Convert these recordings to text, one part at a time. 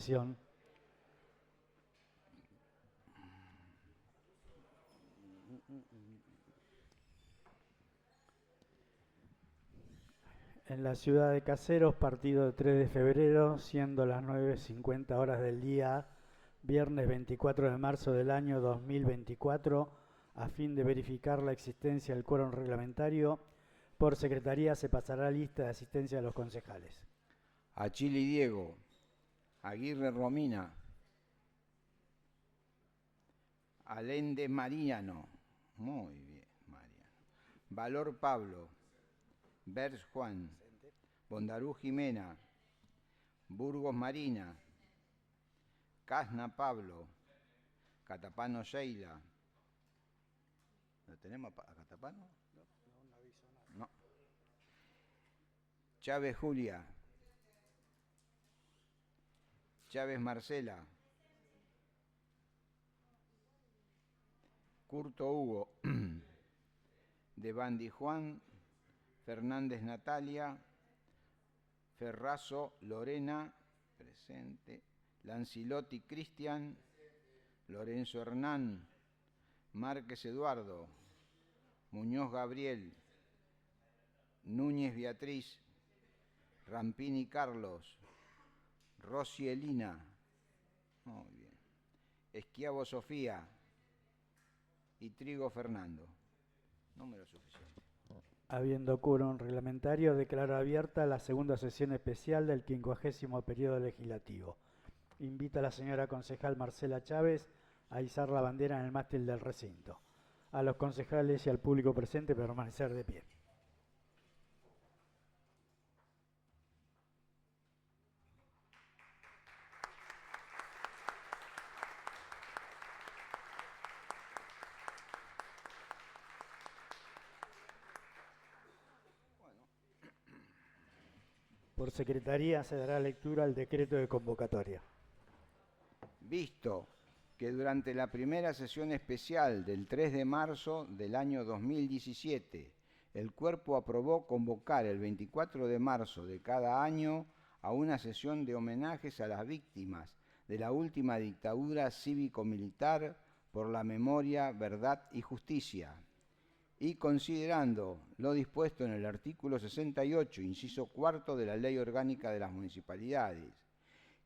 sesión. En la ciudad de Caseros, partido de 3 de febrero, siendo las 9:50 horas del día, viernes 24 de marzo del año 2024, a fin de verificar la existencia del quórum reglamentario, por secretaría se pasará lista de asistencia de los concejales. Achili Diego, Aguirre Romina, Alende Mariano, muy bien, Mariano, Valor Pablo, Bers Juan, Bondarú Jimena, Burgos Marina, Casna Pablo, Catapano Sheila. ¿Lo tenemos a Catapano? No. Chávez Julia, Chávez Marcela, Curto Hugo, De Bandi Juan, Fernández Natalia, Ferrazo Lorena, presente, Lancilotti Cristian, Lorenzo Hernán, Márquez Eduardo, Muñoz Gabriel, Núñez Beatriz, Rampini Carlos, Rossi Elina, muy bien, Esquiavo Sofía y Trigo Fernando. Número suficiente. Habiendo quórum reglamentario, declaro abierta la segunda sesión especial del 50º periodo legislativo. Invito a la señora concejal Marcela Chávez a izar la bandera en el mástil del recinto. A los concejales y al público presente permanecer de pie. Por secretaría se dará lectura al decreto de convocatoria. Visto que durante la primera sesión especial del 3 de marzo del año 2017, el Cuerpo aprobó convocar el 24 de marzo de cada año a una sesión de homenajes a las víctimas de la última dictadura cívico-militar por la memoria, verdad y justicia. Y considerando lo dispuesto en el artículo 68, inciso cuarto de la Ley Orgánica de las Municipalidades,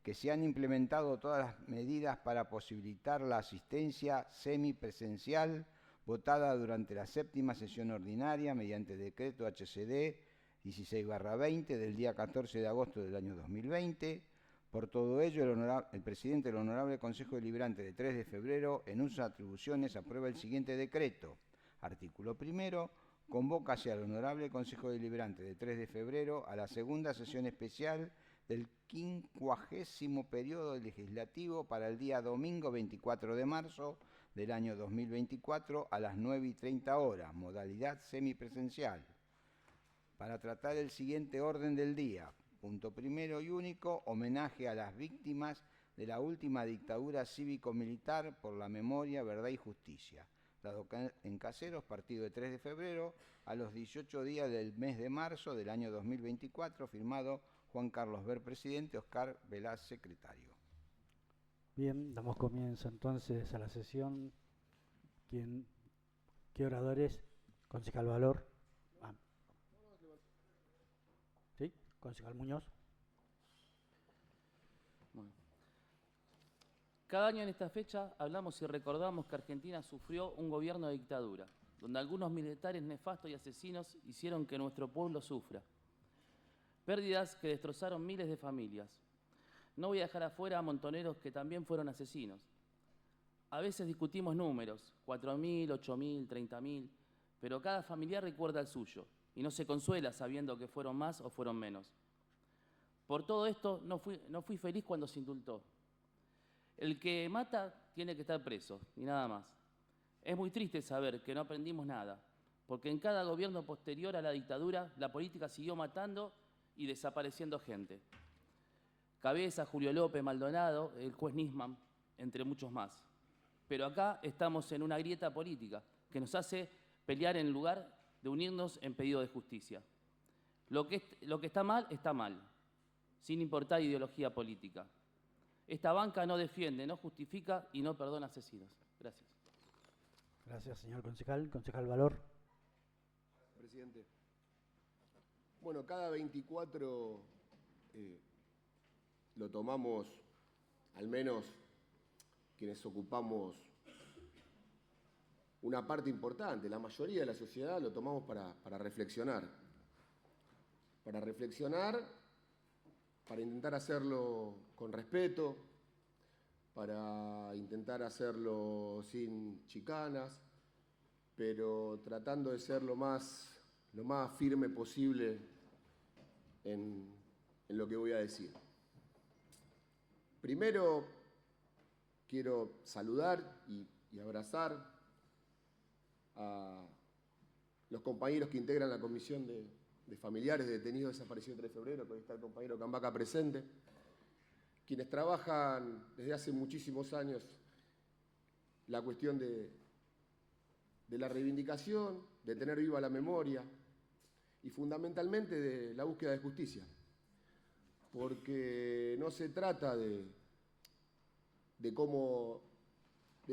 que se han implementado todas las medidas para posibilitar la asistencia semipresencial votada durante la séptima sesión ordinaria mediante decreto HCD 16/20 del día 14 de agosto del año 2020. Por todo ello, el presidente del Honorable Consejo Deliberante de 3 de febrero, en sus atribuciones, aprueba el siguiente decreto. Artículo primero. Convócase al Honorable Consejo Deliberante de 3 de febrero a la segunda sesión especial del 50º periodo legislativo para el día domingo 24 de marzo del año 2024 a las 9:30 horas, modalidad semipresencial, para tratar el siguiente orden del día. Punto primero y único, homenaje a las víctimas de la última dictadura cívico-militar por la memoria, verdad y justicia. Dado en Caseros, partido de 3 de febrero, a los 18 días del mes de marzo del año 2024, firmado Juan Carlos Ver, presidente, Oscar Velaz, secretario. Bien, damos comienzo entonces a la sesión. ¿Qué oradores? Concejal Valor. ¿Sí? Concejal Muñoz. Bueno. Cada año en esta fecha hablamos y recordamos que Argentina sufrió un gobierno de dictadura, donde algunos militares nefastos y asesinos hicieron que nuestro pueblo sufra. Pérdidas que destrozaron miles de familias. No voy a dejar afuera a montoneros que también fueron asesinos. A veces discutimos números, 4.000, 8.000, 30.000, pero cada familiar recuerda el suyo y no se consuela sabiendo que fueron más o fueron menos. Por todo esto no fui feliz cuando se indultó. El que mata tiene que estar preso, y nada más. Es muy triste saber que no aprendimos nada, porque en cada gobierno posterior a la dictadura, la política siguió matando y desapareciendo gente. Cabeza, Julio López, Maldonado, el juez Nisman, entre muchos más. Pero acá estamos en una grieta política que nos hace pelear en lugar de unirnos en pedido de justicia. Lo que está mal, sin importar ideología política. Esta banca no defiende, no justifica y no perdona asesinos. Gracias. Gracias, señor concejal. Concejal Valor. Presidente. Bueno, cada 24 lo tomamos, al menos quienes ocupamos una parte importante, la mayoría de la sociedad lo tomamos para reflexionar. Para reflexionar, para intentar hacerlo con respeto, para intentar hacerlo sin chicanas, pero tratando de ser lo más firme posible en lo que voy a decir. Primero, quiero saludar y abrazar a los compañeros que integran la Comisión de Familiares de Detenidos Desaparecidos el 3 de febrero, que hoy está el compañero Cambaca presente, quienes trabajan desde hace muchísimos años la cuestión de la reivindicación, de tener viva la memoria y fundamentalmente de la búsqueda de justicia. Porque no se trata de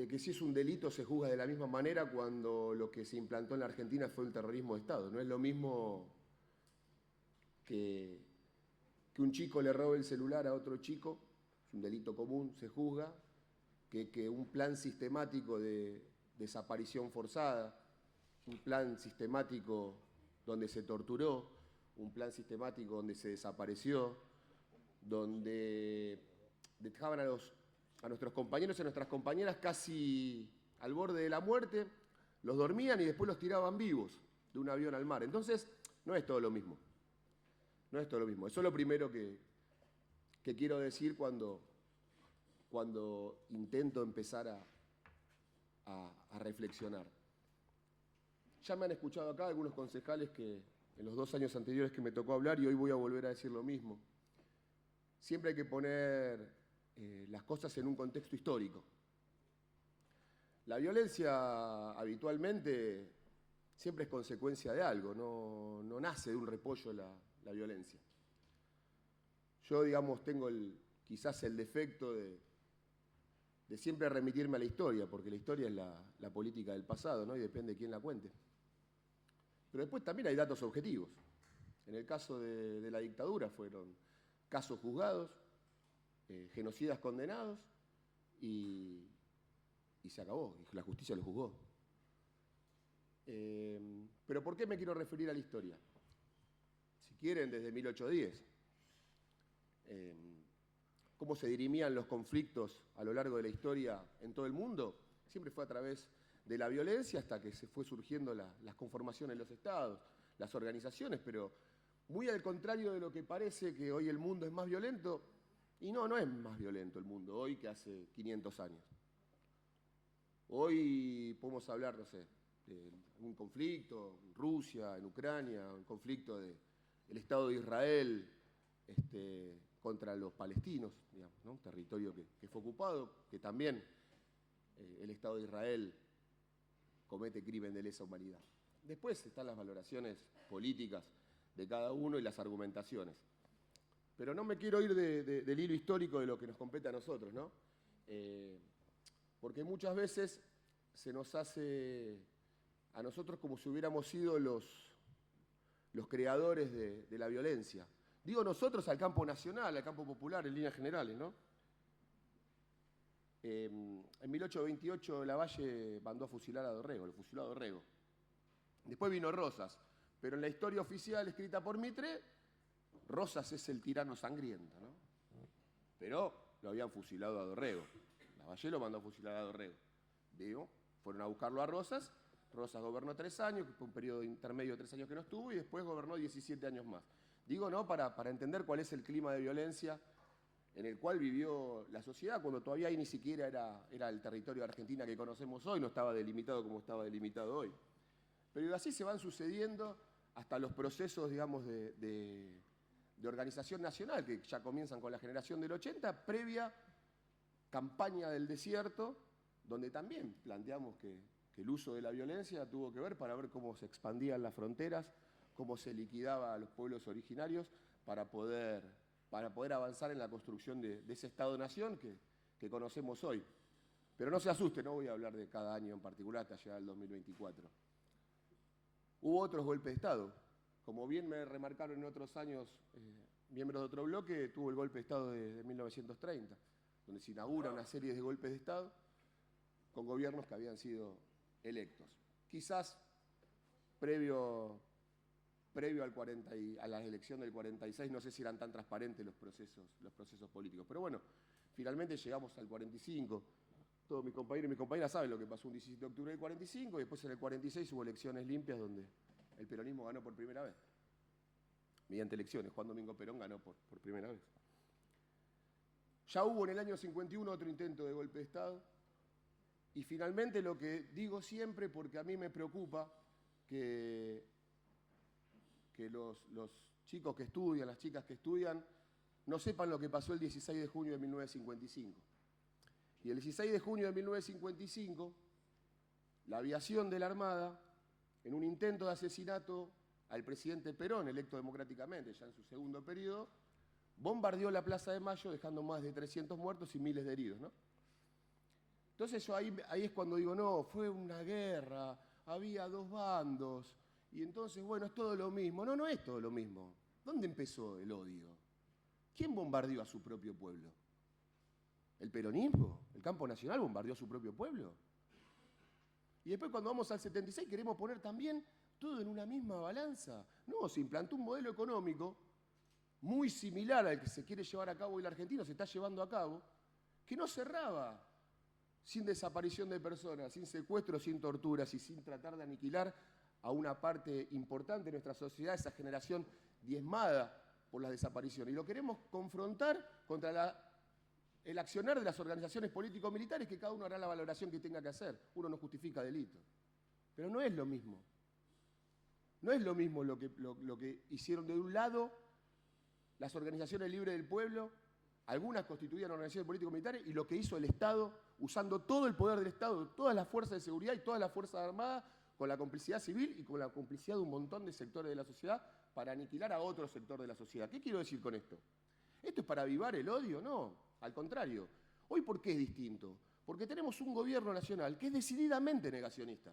que si es un delito se juzga de la misma manera cuando lo que se implantó en la Argentina fue el terrorismo de Estado. No es lo mismo que un chico le robe el celular a otro chico, es un delito común, se juzga, que un plan sistemático de desaparición forzada, un plan sistemático donde se torturó, un plan sistemático donde se desapareció, donde dejaban a nuestros compañeros y a nuestras compañeras casi al borde de la muerte, los dormían y después los tiraban vivos de un avión al mar. Entonces, no es todo lo mismo. No es todo lo mismo. Eso es lo primero que quiero decir cuando intento empezar a reflexionar. Ya me han escuchado acá algunos concejales que en los 2 años anteriores que me tocó hablar, y hoy voy a volver a decir lo mismo. Siempre hay que poner las cosas en un contexto histórico. La violencia habitualmente siempre es consecuencia de algo, no nace de un repollo la violencia. Yo, digamos, tengo quizás el defecto de siempre remitirme a la historia, porque la historia es la política del pasado, ¿no? Y depende de quién la cuente. Pero después también hay datos objetivos. En el caso de la dictadura fueron casos juzgados, genocidas condenados y se acabó, y la justicia lo juzgó. Pero ¿por qué me quiero referir a la historia? Si quieren, desde 1810. Cómo se dirimían los conflictos a lo largo de la historia en todo el mundo, siempre fue a través de la violencia hasta que se fue surgiendo las conformaciones de los estados, las organizaciones, pero muy al contrario de lo que parece que hoy el mundo es más violento, y no es más violento el mundo hoy que hace 500 años. Hoy podemos hablar, no sé, de un conflicto en Rusia, en Ucrania, un conflicto del Estado de Israel contra los palestinos, digamos, ¿no? Un territorio que fue ocupado, que también el Estado de Israel comete crimen de lesa humanidad. Después están las valoraciones políticas de cada uno y las argumentaciones. Pero no me quiero ir del hilo histórico de lo que nos compete a nosotros, ¿no? Porque muchas veces se nos hace a nosotros como si hubiéramos sido los creadores de la violencia. Digo nosotros al campo nacional, al campo popular, en líneas generales, ¿no? En 1828 Lavalle mandó a fusilar a Dorrego, lo fusiló a Dorrego. Después vino Rosas, pero en la historia oficial escrita por Mitre, Rosas es el tirano sangriento, ¿no? Pero lo habían fusilado a Dorrego. Lavalle lo mandó a fusilar a Dorrego. Digo, fueron a buscarlo a Rosas. Rosas gobernó 3 años, que fue un periodo intermedio de 3 años que no estuvo, y después gobernó 17 años más. Digo, ¿no? Para entender cuál es el clima de violencia en el cual vivió la sociedad, cuando todavía ahí ni siquiera era el territorio de Argentina que conocemos hoy, no estaba delimitado como estaba delimitado hoy. Pero así se van sucediendo hasta los procesos, digamos, de organización nacional, que ya comienzan con la generación del 80, previa campaña del desierto, donde también planteamos que el uso de la violencia tuvo que ver para ver cómo se expandían las fronteras, cómo se liquidaba a los pueblos originarios para poder para poder avanzar en la construcción de ese Estado-Nación que conocemos hoy. Pero no se asuste, no voy a hablar de cada año en particular hasta llegar al 2024. Hubo otros golpes de Estado. Como bien me remarcaron en otros años miembros de otro bloque, tuvo el golpe de Estado de 1930, donde se inaugura una serie de golpes de Estado con gobiernos que habían sido electos. Quizás previo a la elección del 46, no sé si eran tan transparentes los procesos políticos. Pero bueno, finalmente llegamos al 45. Todos mis compañeros y mis compañeras saben lo que pasó un 17 de octubre del 45, y después en el 46 hubo elecciones limpias donde el peronismo ganó por primera vez. Mediante elecciones, Juan Domingo Perón ganó por primera vez. Ya hubo en el año 51 otro intento de golpe de Estado. Y finalmente lo que digo siempre, porque a mí me preocupa que los chicos que estudian, las chicas que estudian, no sepan lo que pasó el 16 de junio de 1955. Y el 16 de junio de 1955, la aviación de la Armada, en un intento de asesinato al presidente Perón, electo democráticamente ya en su segundo periodo, bombardeó la Plaza de Mayo dejando más de 300 muertos y miles de heridos, ¿no? Entonces yo ahí es cuando digo, no, fue una guerra, había dos bandos, y entonces, bueno, es todo lo mismo. No, no es todo lo mismo. ¿Dónde empezó el odio? ¿Quién bombardeó a su propio pueblo? ¿El peronismo? ¿El campo nacional bombardeó a su propio pueblo? Y después cuando vamos al 76 queremos poner también todo en una misma balanza. No, se implantó un modelo económico muy similar al que se quiere llevar a cabo hoy la Argentina, se está llevando a cabo, que no cerraba sin desaparición de personas, sin secuestro, sin torturas y sin tratar de aniquilar a una parte importante de nuestra sociedad, esa generación diezmada por las desapariciones. Y lo queremos confrontar contra el accionar de las organizaciones político-militares, que cada uno hará la valoración que tenga que hacer. Uno no justifica delito. Pero no es lo mismo. No es lo mismo lo que hicieron de un lado las organizaciones libres del pueblo, algunas constituían organizaciones político-militares, y lo que hizo el Estado, usando todo el poder del Estado, todas las fuerzas de seguridad y todas las fuerzas armadas, con la complicidad civil y con la complicidad de un montón de sectores de la sociedad para aniquilar a otro sector de la sociedad. ¿Qué quiero decir con esto? ¿Esto es para avivar el odio? No, al contrario. Hoy, ¿por qué es distinto? Porque tenemos un gobierno nacional que es decididamente negacionista.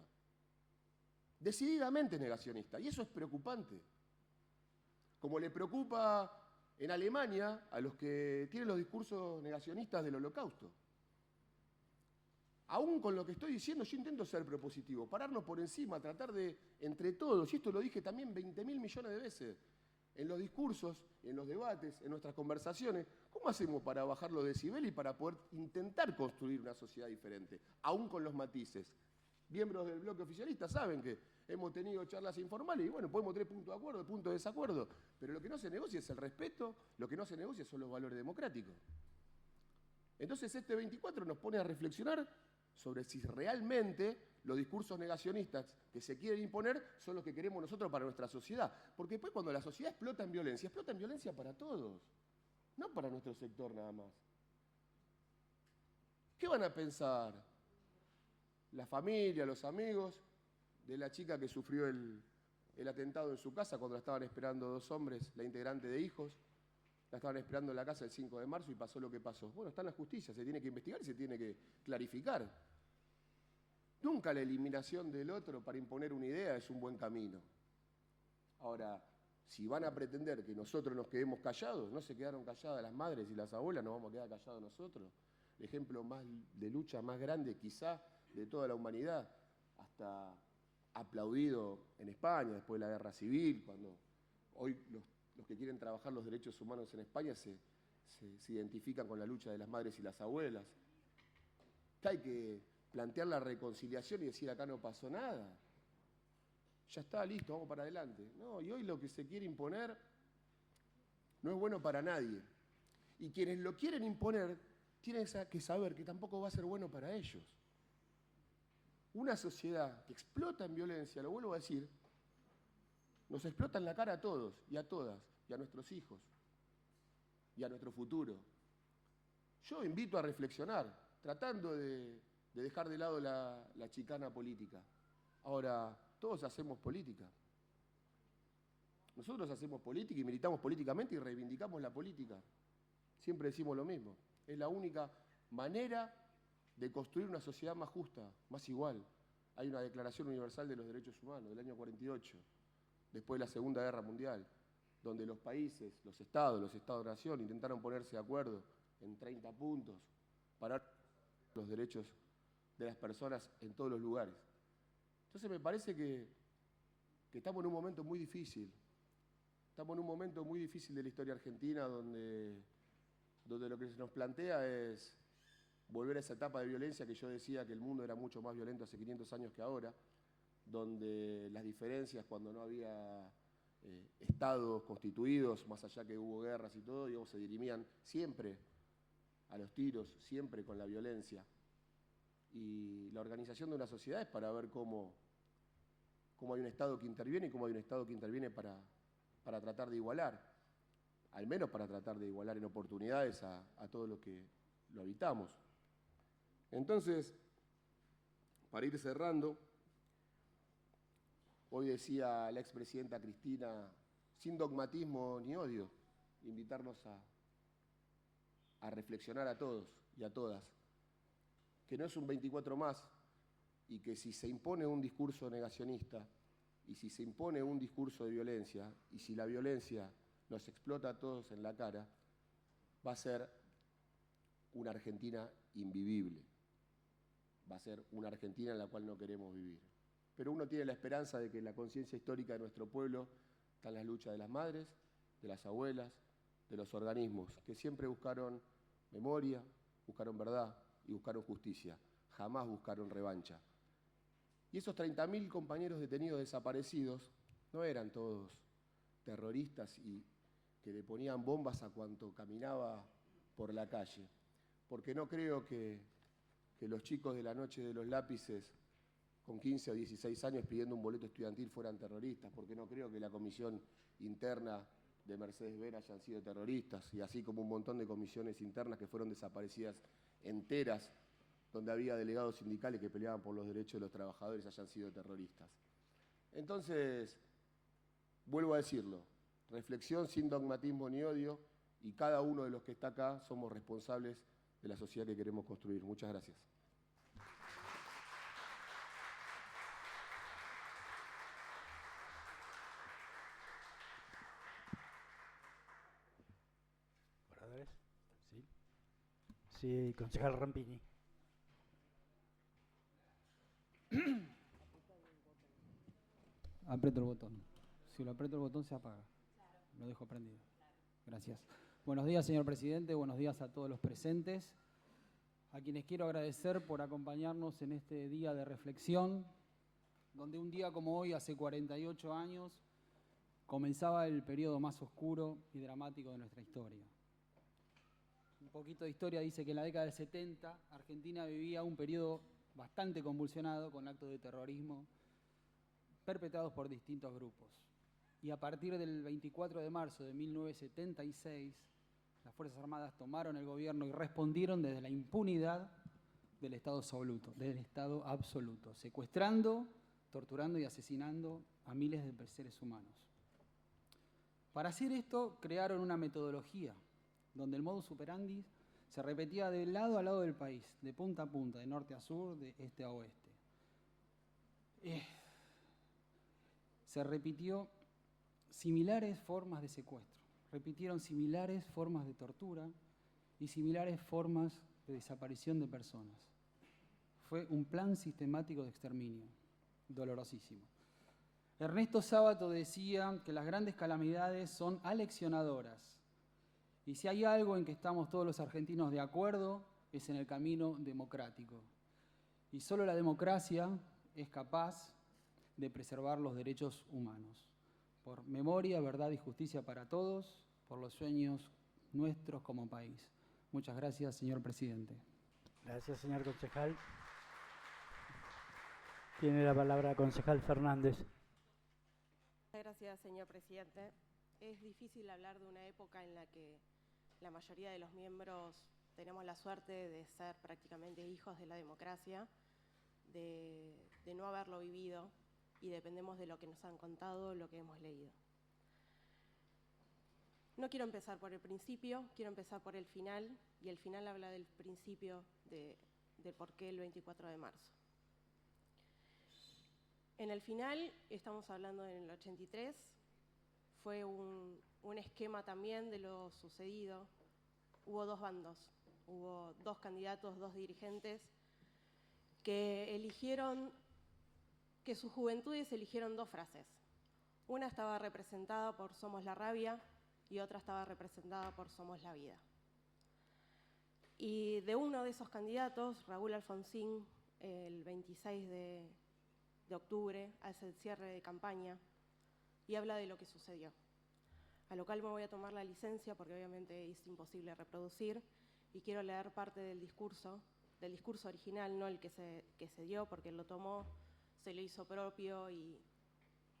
Decididamente negacionista. Y eso es preocupante. Como le preocupa en Alemania a los que tienen los discursos negacionistas del Holocausto. Aún con lo que estoy diciendo, yo intento ser propositivo, pararnos por encima, tratar de, entre todos, y esto lo dije también 20.000 millones de veces, en los discursos, en los debates, en nuestras conversaciones, ¿cómo hacemos para bajar los decibeles y para poder intentar construir una sociedad diferente, aún con los matices? Miembros del bloque oficialista saben que hemos tenido charlas informales y bueno, podemos tener puntos de acuerdo, puntos de desacuerdo, pero lo que no se negocia es el respeto, lo que no se negocia son los valores democráticos. Entonces este 24 nos pone a reflexionar sobre si realmente los discursos negacionistas que se quieren imponer son los que queremos nosotros para nuestra sociedad. Porque después cuando la sociedad explota en violencia para todos, no para nuestro sector nada más. ¿Qué van a pensar la familia, los amigos de la chica que sufrió el atentado en su casa cuando la estaban esperando dos hombres, la integrante de Hijos? La estaban esperando en la casa el 5 de marzo y pasó lo que pasó. Bueno, está en la justicia, se tiene que investigar y se tiene que clarificar. Nunca la eliminación del otro para imponer una idea es un buen camino. Ahora, si van a pretender que nosotros nos quedemos callados, no se quedaron calladas las madres y las abuelas, nos vamos a quedar callados nosotros. El ejemplo más de lucha más grande quizá de toda la humanidad, hasta aplaudido en España después de la Guerra Civil, cuando hoy los que quieren trabajar los derechos humanos en España se identifican con la lucha de las madres y las abuelas. Que hay que plantear la reconciliación y decir acá no pasó nada. Ya está, listo, vamos para adelante. No, y hoy lo que se quiere imponer no es bueno para nadie. Y quienes lo quieren imponer tienen que saber que tampoco va a ser bueno para ellos. Una sociedad que explota en violencia, lo vuelvo a decir, nos explota en la cara a todos y a todas, y a nuestros hijos, y a nuestro futuro. Yo invito a reflexionar, tratando de dejar de lado la chicana política. Ahora, todos hacemos política. Nosotros hacemos política y militamos políticamente y reivindicamos la política. Siempre decimos lo mismo. Es la única manera de construir una sociedad más justa, más igual. Hay una Declaración Universal de los Derechos Humanos del año 48, después de la Segunda Guerra Mundial, donde los países, los estados-nación, intentaron ponerse de acuerdo en 30 puntos para los derechos de las personas en todos los lugares. Entonces me parece que estamos en un momento muy difícil. Estamos en un momento muy difícil de la historia argentina donde lo que se nos plantea es volver a esa etapa de violencia que yo decía que el mundo era mucho más violento hace 500 años que ahora, donde las diferencias cuando no había estados constituidos, más allá que hubo guerras y todo, digamos, se dirimían siempre a los tiros, siempre con la violencia. Y la organización de una sociedad es para ver cómo hay un Estado que interviene y cómo hay un Estado que interviene para tratar de igualar, al menos para tratar de igualar en oportunidades a todo lo que lo habitamos. Entonces, para ir cerrando, hoy decía la expresidenta Cristina, sin dogmatismo ni odio, invitarnos a reflexionar a todos y a todas, que no es un 24 más y que si se impone un discurso negacionista y si se impone un discurso de violencia y si la violencia nos explota a todos en la cara, va a ser una Argentina invivible, va a ser una Argentina en la cual no queremos vivir. Pero uno tiene la esperanza de que la conciencia histórica de nuestro pueblo está en las luchas de las madres, de las abuelas, de los organismos, que siempre buscaron memoria, buscaron verdad y buscaron justicia, jamás buscaron revancha. Y esos 30.000 compañeros detenidos desaparecidos no eran todos terroristas y que le ponían bombas a cuanto caminaba por la calle, porque no creo que los chicos de la noche de los lápices con 15 o 16 años pidiendo un boleto estudiantil fueran terroristas, porque no creo que la comisión interna de Mercedes-Benz hayan sido terroristas, y así como un montón de comisiones internas que fueron desaparecidas enteras, donde había delegados sindicales que peleaban por los derechos de los trabajadores, hayan sido terroristas. Entonces, vuelvo a decirlo, reflexión sin dogmatismo ni odio, y cada uno de los que está acá somos responsables de la sociedad que queremos construir. Muchas gracias. ¿Oradores? Sí. Sí, concejal Rampini. Aprieto el botón. Si lo aprieto el botón se apaga. Lo dejo prendido. Gracias. Buenos días, señor presidente. Buenos días a todos los presentes. A quienes quiero agradecer por acompañarnos en este día de reflexión, donde un día como hoy, hace 48 años, comenzaba el periodo más oscuro y dramático de nuestra historia. Un poquito de historia dice que en la década del 70 Argentina vivía un periodo bastante convulsionado con actos de terrorismo perpetrados por distintos grupos. Y a partir del 24 de marzo de 1976, las Fuerzas Armadas tomaron el gobierno y respondieron desde la impunidad del Estado absoluto, secuestrando, torturando y asesinando a miles de seres humanos. Para hacer esto, crearon una metodología donde el modus operandi se repetía de lado a lado del país, de punta a punta, de norte a sur, de este a oeste. Se repitió similares formas de secuestro, repitieron similares formas de tortura y similares formas de desaparición de personas. Fue un plan sistemático de exterminio, dolorosísimo. Ernesto Sábato decía que las grandes calamidades son aleccionadoras. Y si hay algo en que estamos todos los argentinos de acuerdo, es en el camino democrático. Y solo la democracia es capaz de preservar los derechos humanos. Por memoria, verdad y justicia para todos, por los sueños nuestros como país. Muchas gracias, señor presidente. Gracias, señor concejal. Tiene la palabra concejal Fernández. Gracias, señor presidente. Es difícil hablar de una época en la que la mayoría de los miembros tenemos la suerte de ser prácticamente hijos de la democracia, de no haberlo vivido y dependemos de lo que nos han contado, lo que hemos leído. No quiero empezar por el principio, quiero empezar por el final, y el final habla del principio del por qué el 24 de marzo. En el final, estamos hablando en el 83, fue un esquema también de lo sucedido. Hubo dos bandos, hubo dos candidatos, dos dirigentes que eligieron, que sus juventudes eligieron dos frases. Una estaba representada por Somos la rabia y otra estaba representada por Somos la vida. Y de uno de esos candidatos, Raúl Alfonsín, el 26 de octubre, hace el cierre de campaña y habla de lo que sucedió. A lo cual me voy a tomar la licencia porque obviamente es imposible reproducir y quiero leer parte del discurso original, no el que se dio, porque él lo tomó, se lo hizo propio y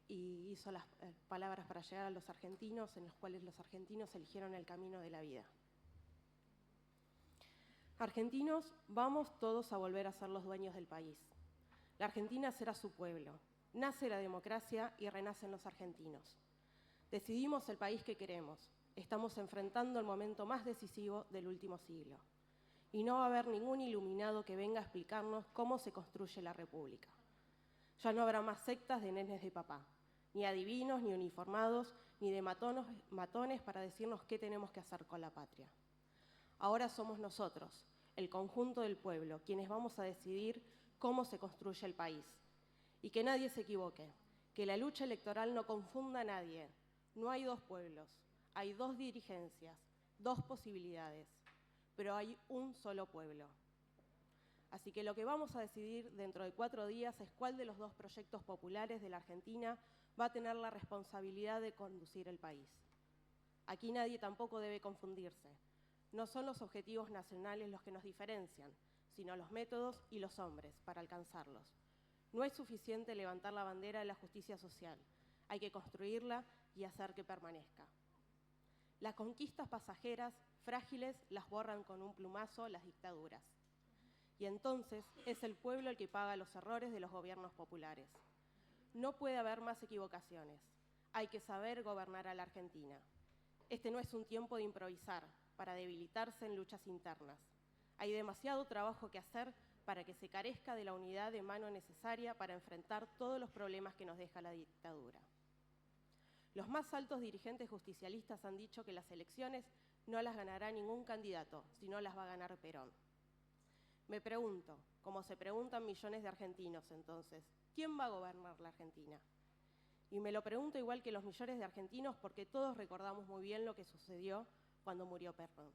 hizo las palabras para llegar a los argentinos, en los cuales los argentinos eligieron el camino de la vida. Argentinos, vamos todos a volver a ser los dueños del país. La Argentina será su pueblo. Nace la democracia y renacen los argentinos. Decidimos el país que queremos. Estamos enfrentando el momento más decisivo del último siglo. Y no va a haber ningún iluminado que venga a explicarnos cómo se construye la república. Ya no habrá más sectas de nenes de papá, ni adivinos, ni uniformados, ni de matones para decirnos qué tenemos que hacer con la patria. Ahora somos nosotros, el conjunto del pueblo, quienes vamos a decidir cómo se construye el país. Y que nadie se equivoque, que la lucha electoral no confunda a nadie. No hay dos pueblos, hay dos dirigencias, dos posibilidades, pero hay un solo pueblo. Así que lo que vamos a decidir dentro de 4 días es cuál de los dos proyectos populares de la Argentina va a tener la responsabilidad de conducir el país. Aquí nadie tampoco debe confundirse. No son los objetivos nacionales los que nos diferencian, sino los métodos y los hombres para alcanzarlos. No es suficiente levantar la bandera de la justicia social, hay que construirla y hacer que permanezca. Las conquistas pasajeras, frágiles, las borran con un plumazo las dictaduras. Y entonces es el pueblo el que paga los errores de los gobiernos populares. No puede haber más equivocaciones. Hay que saber gobernar a la Argentina. Este no es un tiempo de improvisar, para debilitarse en luchas internas. Hay demasiado trabajo que hacer para que se carezca de la unidad de mano necesaria para enfrentar todos los problemas que nos deja la dictadura. Los más altos dirigentes justicialistas han dicho que las elecciones no las ganará ningún candidato, sino las va a ganar Perón. Me pregunto, como se preguntan millones de argentinos entonces, ¿quién va a gobernar la Argentina? Y me lo pregunto igual que los millones de argentinos porque todos recordamos muy bien lo que sucedió cuando murió Perón.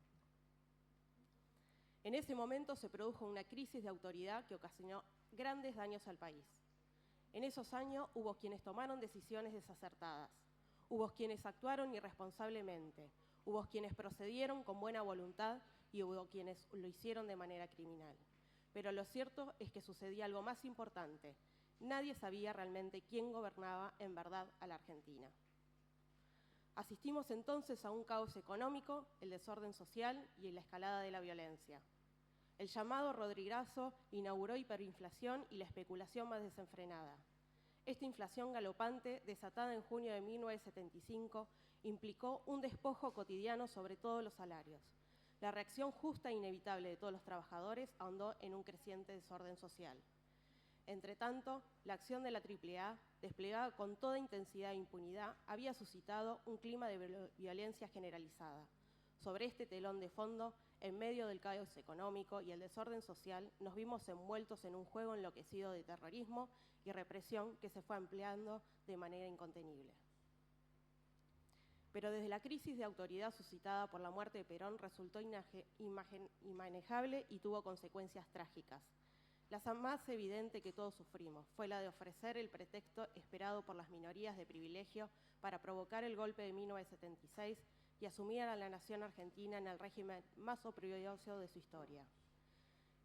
En ese momento se produjo una crisis de autoridad que ocasionó grandes daños al país. En esos años hubo quienes tomaron decisiones desacertadas, hubo quienes actuaron irresponsablemente, hubo quienes procedieron con buena voluntad y hubo quienes lo hicieron de manera criminal. Pero lo cierto es que sucedía algo más importante. Nadie sabía realmente quién gobernaba en verdad a la Argentina. Asistimos entonces a un caos económico, el desorden social y la escalada de la violencia. El llamado Rodrigazo inauguró hiperinflación y la especulación más desenfrenada. Esta inflación galopante, desatada en junio de 1975, implicó un despojo cotidiano sobre todos los salarios. La reacción justa e inevitable de todos los trabajadores ahondó en un creciente desorden social. Entretanto, la acción de la AAA, desplegada con toda intensidad e impunidad, había suscitado un clima de violencia generalizada. Sobre este telón de fondo, en medio del caos económico y el desorden social, nos vimos envueltos en un juego enloquecido de terrorismo y represión que se fue ampliando de manera incontenible. Pero desde la crisis de autoridad suscitada por la muerte de Perón resultó inmanejable y tuvo consecuencias trágicas. La más evidente que todos sufrimos fue la de ofrecer el pretexto esperado por las minorías de privilegio para provocar el golpe de 1976 y asumir a la nación argentina en el régimen más oprobioso de su historia.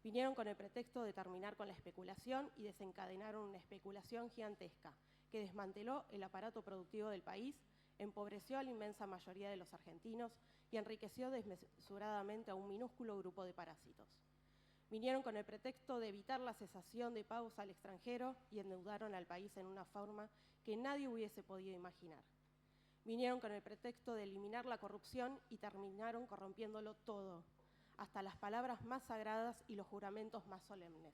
Vinieron con el pretexto de terminar con la especulación y desencadenaron una especulación gigantesca que desmanteló el aparato productivo del país, empobreció a la inmensa mayoría de los argentinos y enriqueció desmesuradamente a un minúsculo grupo de parásitos. Vinieron con el pretexto de evitar la cesación de pagos al extranjero y endeudaron al país en una forma que nadie hubiese podido imaginar. Vinieron con el pretexto de eliminar la corrupción y terminaron corrompiéndolo todo, hasta las palabras más sagradas y los juramentos más solemnes.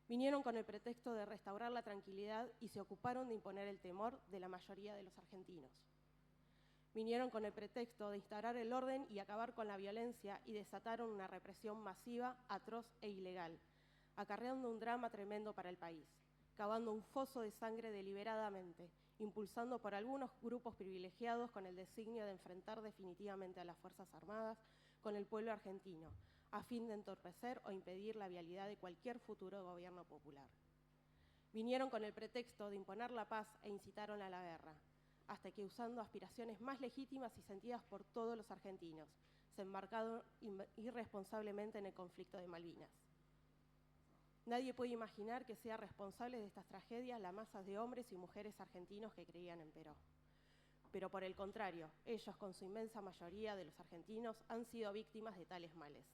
Vinieron con el pretexto de restaurar la tranquilidad y se ocuparon de imponer el temor de la mayoría de los argentinos. Vinieron con el pretexto de instaurar el orden y acabar con la violencia y desataron una represión masiva, atroz e ilegal, acarreando un drama tremendo para el país, cavando un foso de sangre deliberadamente, impulsando por algunos grupos privilegiados con el designio de enfrentar definitivamente a las Fuerzas Armadas con el pueblo argentino, a fin de entorpecer o impedir la viabilidad de cualquier futuro gobierno popular. Vinieron con el pretexto de imponer la paz e incitaron a la guerra, hasta que usando aspiraciones más legítimas y sentidas por todos los argentinos, se embarcaron irresponsablemente en el conflicto de Malvinas. Nadie puede imaginar que sea responsable de estas tragedias la masa de hombres y mujeres argentinos que creían en Perón. Pero por el contrario, ellos, con su inmensa mayoría de los argentinos, han sido víctimas de tales males.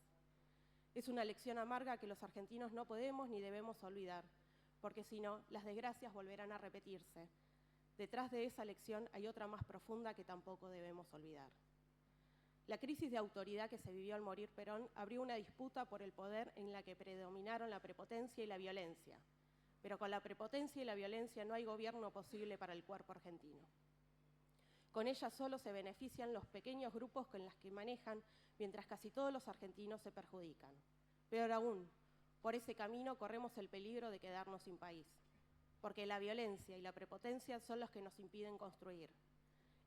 Es una lección amarga que los argentinos no podemos ni debemos olvidar, porque si no, las desgracias volverán a repetirse. Detrás de esa lección hay otra más profunda que tampoco debemos olvidar. La crisis de autoridad que se vivió al morir Perón abrió una disputa por el poder en la que predominaron la prepotencia y la violencia. Pero con la prepotencia y la violencia no hay gobierno posible para el cuerpo argentino. Con ella solo se benefician los pequeños grupos con los que manejan, mientras casi todos los argentinos se perjudican. Peor aún, por ese camino corremos el peligro de quedarnos sin país, porque la violencia y la prepotencia son los que nos impiden construir.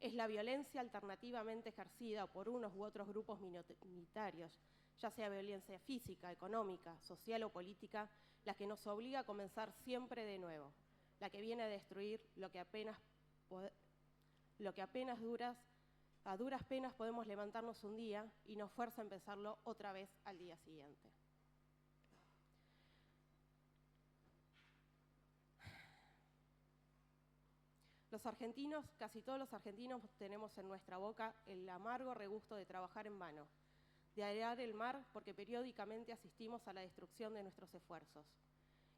Es la violencia alternativamente ejercida por unos u otros grupos minoritarios, ya sea violencia física, económica, social o política, la que nos obliga a comenzar siempre de nuevo, la que viene a destruir lo que a duras penas podemos levantarnos un día y nos fuerza a empezarlo otra vez al día siguiente. Los argentinos, casi todos los argentinos, tenemos en nuestra boca el amargo regusto de trabajar en vano, de arear el mar porque periódicamente asistimos a la destrucción de nuestros esfuerzos.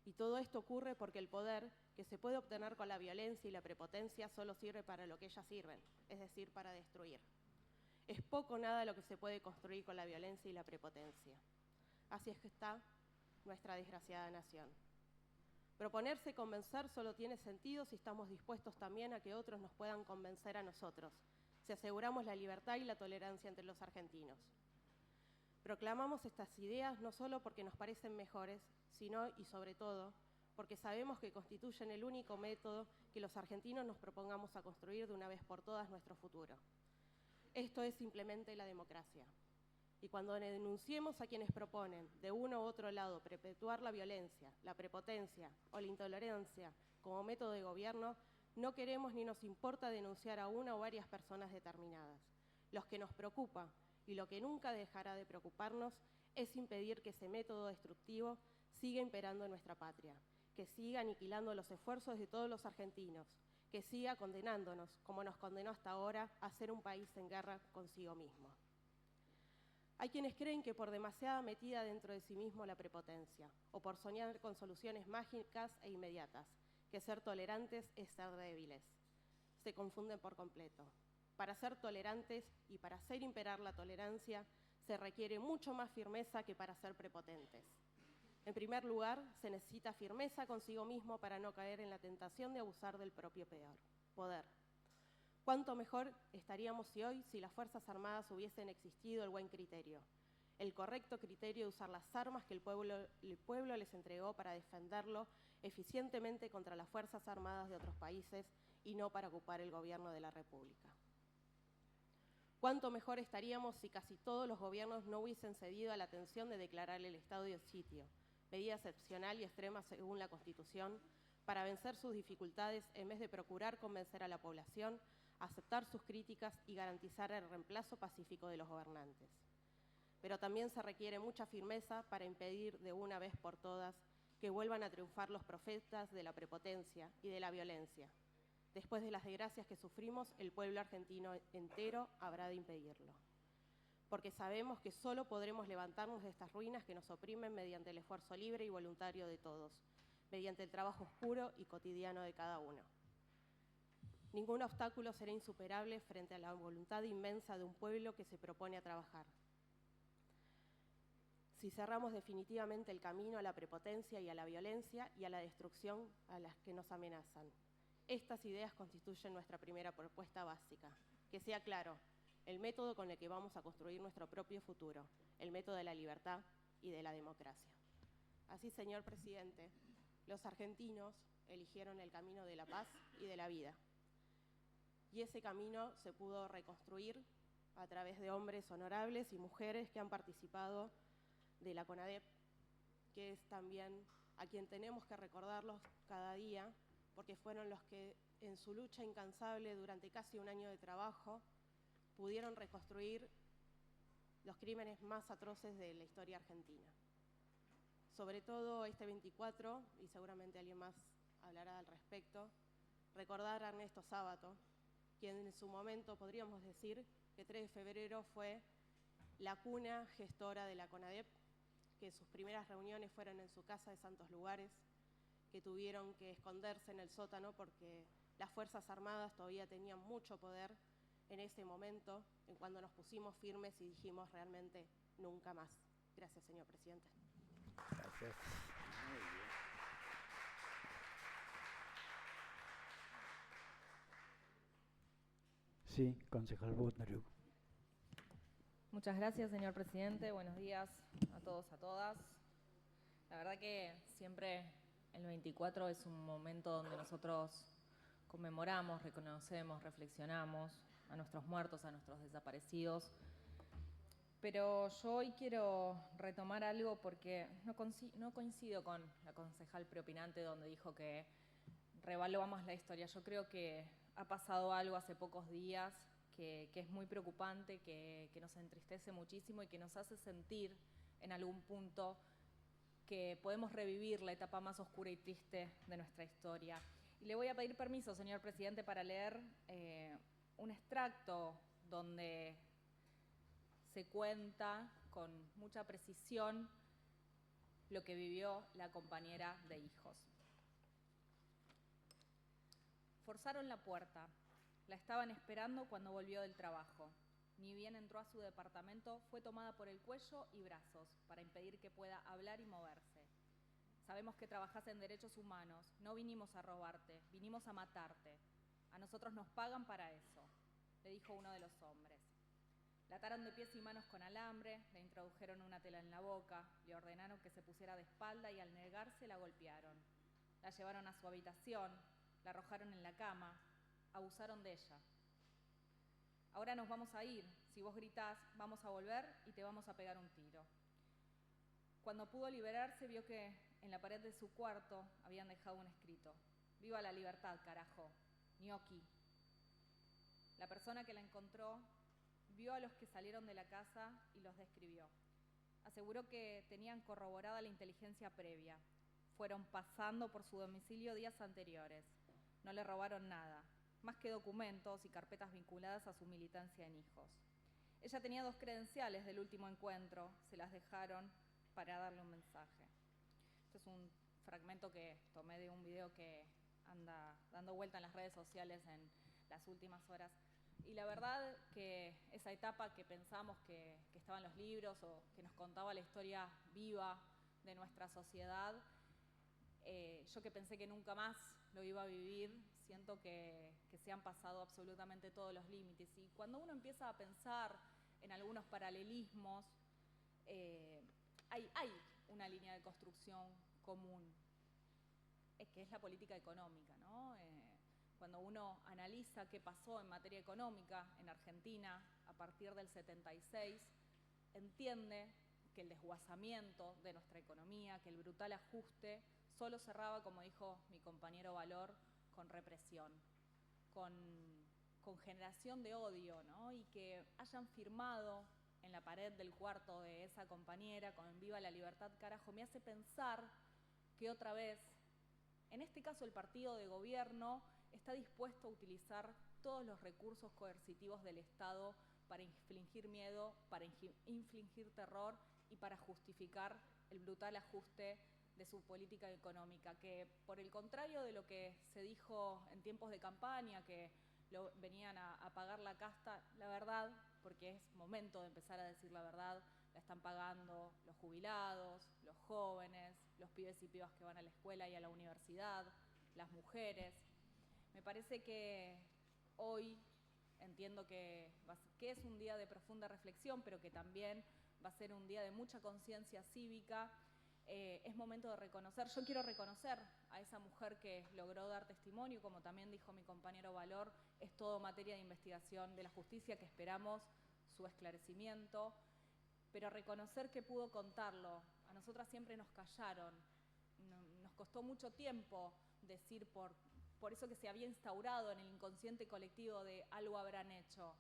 Y todo esto ocurre porque el poder, que se puede obtener con la violencia y la prepotencia, solo sirve para lo que ellas sirven, es decir, para destruir. Es poco o nada lo que se puede construir con la violencia y la prepotencia. Así es que está nuestra desgraciada nación. Proponerse y convencer solo tiene sentido si estamos dispuestos también a que otros nos puedan convencer a nosotros, si aseguramos la libertad y la tolerancia entre los argentinos. Proclamamos estas ideas no solo porque nos parecen mejores, sino y sobre todo porque sabemos que constituyen el único método que los argentinos nos propongamos a construir de una vez por todas nuestro futuro. Esto es simplemente la democracia. Y cuando denunciemos a quienes proponen, de uno u otro lado, perpetuar la violencia, la prepotencia o la intolerancia como método de gobierno, no queremos ni nos importa denunciar a una o varias personas determinadas. Lo que nos preocupa y lo que nunca dejará de preocuparnos es impedir que ese método destructivo siga imperando en nuestra patria, que siga aniquilando los esfuerzos de todos los argentinos, que siga condenándonos, como nos condenó hasta ahora, a ser un país en guerra consigo mismo. Hay quienes creen que por demasiada metida dentro de sí mismo la prepotencia, o por soñar con soluciones mágicas e inmediatas, que ser tolerantes es ser débiles. Se confunden por completo. Para ser tolerantes y para hacer imperar la tolerancia, se requiere mucho más firmeza que para ser prepotentes. En primer lugar, se necesita firmeza consigo mismo para no caer en la tentación de abusar del propio poder. ¿Cuánto mejor estaríamos si las Fuerzas Armadas hubiesen existido el buen criterio, el correcto criterio de usar las armas que el pueblo les entregó para defenderlo eficientemente contra las Fuerzas Armadas de otros países y no para ocupar el gobierno de la República? ¿Cuánto mejor estaríamos si casi todos los gobiernos no hubiesen cedido a la tensión de declarar el estado de sitio, medida excepcional y extrema según la Constitución, para vencer sus dificultades en vez de procurar convencer a la población, aceptar sus críticas y garantizar el reemplazo pacífico de los gobernantes? Pero también se requiere mucha firmeza para impedir de una vez por todas que vuelvan a triunfar los profetas de la prepotencia y de la violencia. Después de las desgracias que sufrimos, el pueblo argentino entero habrá de impedirlo. Porque sabemos que solo podremos levantarnos de estas ruinas que nos oprimen mediante el esfuerzo libre y voluntario de todos, mediante el trabajo oscuro y cotidiano de cada uno. Ningún obstáculo será insuperable frente a la voluntad inmensa de un pueblo que se propone a trabajar. Si cerramos definitivamente el camino a la prepotencia y a la violencia y a la destrucción a las que nos amenazan. Estas ideas constituyen nuestra primera propuesta básica. Que sea claro, el método con el que vamos a construir nuestro propio futuro, el método de la libertad y de la democracia. Así, señor presidente, los argentinos eligieron el camino de la paz y de la vida. Y ese camino se pudo reconstruir a través de hombres honorables y mujeres que han participado de la CONADEP, que es también a quien tenemos que recordarlos cada día, porque fueron los que en su lucha incansable durante casi un año de trabajo pudieron reconstruir los crímenes más atroces de la historia argentina. Sobre todo este 24, y seguramente alguien más hablará al respecto, recordar a Ernesto Sábato, quien en su momento podríamos decir que 3 de febrero fue la cuna gestora de la CONADEP, que sus primeras reuniones fueron en su casa de Santos Lugares, que tuvieron que esconderse en el sótano porque las Fuerzas Armadas todavía tenían mucho poder en ese momento, en cuando nos pusimos firmes y dijimos realmente nunca más. Gracias, señor presidente. Gracias. Muy bien. Sí, concejal Butneruk. Muchas gracias, señor presidente. Buenos días a todos, a todas. La verdad que siempre el 24 es un momento donde nosotros conmemoramos, reconocemos, reflexionamos a nuestros muertos, a nuestros desaparecidos. Pero yo hoy quiero retomar algo porque no coincido con la concejal preopinante donde dijo que revaluamos la historia. Yo creo que ha pasado algo hace pocos días que es muy preocupante, que nos entristece muchísimo y que nos hace sentir en algún punto que podemos revivir la etapa más oscura y triste de nuestra historia. Y le voy a pedir permiso, señor presidente, para leer un extracto donde se cuenta con mucha precisión lo que vivió la compañera de hijos. Forzaron la puerta. La estaban esperando cuando volvió del trabajo. Ni bien entró a su departamento, fue tomada por el cuello y brazos para impedir que pueda hablar y moverse. Sabemos que trabajás en derechos humanos. No vinimos a robarte, vinimos a matarte. A nosotros nos pagan para eso, le dijo uno de los hombres. La ataron de pies y manos con alambre, le introdujeron una tela en la boca, le ordenaron que se pusiera de espalda y al negarse la golpearon. La llevaron a su habitación, la arrojaron en la cama, abusaron de ella. Ahora nos vamos a ir. Si vos gritás, vamos a volver y te vamos a pegar un tiro. Cuando pudo liberarse, vio que en la pared de su cuarto habían dejado un escrito. Viva la libertad, carajo. Gnocchi. La persona que la encontró vio a los que salieron de la casa y los describió. Aseguró que tenían corroborada la inteligencia previa. Fueron pasando por su domicilio días anteriores. No le robaron nada, más que documentos y carpetas vinculadas a su militancia en hijos. Ella tenía 2 credenciales del último encuentro, se las dejaron para darle un mensaje. Este es un fragmento que tomé de un video que anda dando vuelta en las redes sociales en las últimas horas. Y la verdad que esa etapa que pensamos que estaba en los libros o que nos contaba la historia viva de nuestra sociedad, yo que pensé que nunca más lo iba a vivir, siento que se han pasado absolutamente todos los límites. Y cuando uno empieza a pensar en algunos paralelismos, hay una línea de construcción común, que es la política económica, ¿no? Cuando uno analiza qué pasó en materia económica en Argentina a partir del 76, entiende que el desguazamiento de nuestra economía, que el brutal ajuste, solo cerraba, como dijo mi compañero Valor, con represión, con generación de odio, ¿no? Y que hayan firmado en la pared del cuarto de esa compañera con Viva la libertad, carajo, me hace pensar que otra vez, en este caso el partido de gobierno, está dispuesto a utilizar todos los recursos coercitivos del Estado para infligir miedo, para infligir terror y para justificar el brutal ajuste de su política económica, que por el contrario de lo que se dijo en tiempos de campaña, que venían a pagar la casta, la verdad, porque es momento de empezar a decir la verdad, la están pagando los jubilados, los jóvenes, los pibes y pibas que van a la escuela y a la universidad, las mujeres. Me parece que hoy entiendo que es un día de profunda reflexión, pero que también va a ser un día de mucha conciencia cívica. Es momento de reconocer, yo quiero reconocer a esa mujer que logró dar testimonio, como también dijo mi compañero Valor, es todo materia de investigación de la justicia que esperamos su esclarecimiento, pero reconocer que pudo contarlo. A nosotras siempre nos callaron, nos costó mucho tiempo decir por eso que se había instaurado en el inconsciente colectivo de algo habrán hecho.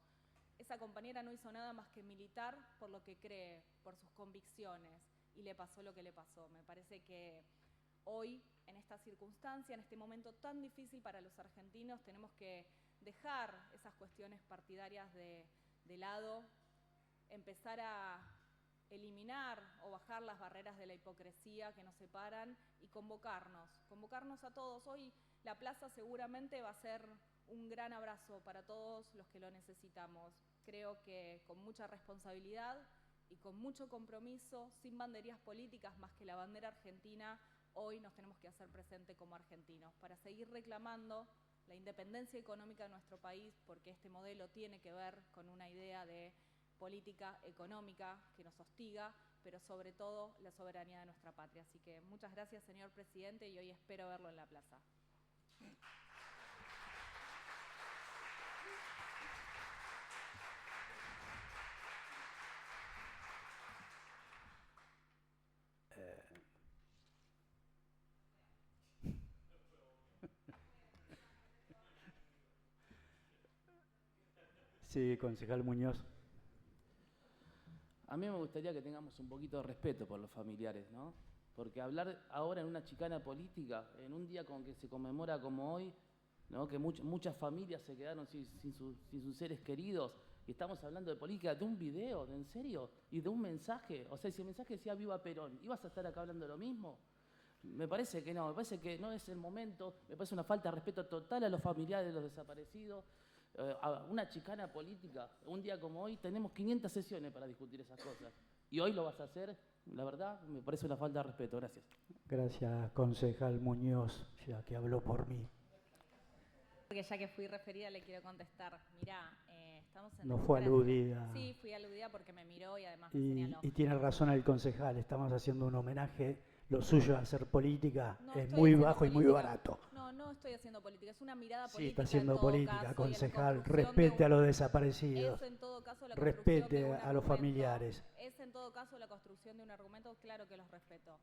Esa compañera no hizo nada más que militar por lo que cree, por sus convicciones, y le pasó lo que le pasó. Me parece que hoy, en esta circunstancia, en este momento tan difícil para los argentinos, tenemos que dejar esas cuestiones partidarias de lado, empezar a eliminar o bajar las barreras de la hipocresía que nos separan y convocarnos a todos. Hoy la plaza seguramente va a ser un gran abrazo para todos los que lo necesitamos. Creo que con mucha responsabilidad y con mucho compromiso, sin banderías políticas más que la bandera argentina, hoy nos tenemos que hacer presente como argentinos para seguir reclamando la independencia económica de nuestro país, porque este modelo tiene que ver con una idea de política económica que nos hostiga, pero sobre todo la soberanía de nuestra patria. Así que muchas gracias, señor presidente, y hoy espero verlo en la plaza. Sí, concejal Muñoz. A mí me gustaría que tengamos un poquito de respeto por los familiares, ¿no? Porque hablar ahora en una chicana política, en un día con que se conmemora como hoy, ¿no? Que muchas familias se quedaron sin sus seres queridos, y estamos hablando de política, de un video, ¿en serio? Y de un mensaje. O sea, si el mensaje decía Viva Perón, ¿ibas a estar acá hablando lo mismo? Me parece que no es el momento, me parece una falta de respeto total a los familiares de los desaparecidos. A una chicana política, un día como hoy, tenemos 500 sesiones para discutir esas cosas. Y hoy lo vas a hacer, la verdad, me parece una falta de respeto. Gracias. Gracias, concejal Muñoz, ya que habló por mí. Porque ya que fui referida le quiero contestar. Mirá, estamos en... No fue aludida. Sí, fui aludida porque me miró y además me señaló. Y tiene razón el concejal, estamos haciendo un homenaje. Lo suyo de hacer política No es estoy muy haciendo bajo y muy política. barato. No estoy haciendo política, es una mirada Sí, política. está haciendo en todo política, caso, concejal. y la construcción Respete de a los desaparecidos. Es en todo caso la construcción de Respete un a los argumento. familiares. Es en todo caso la construcción de un argumento, claro que los respeto.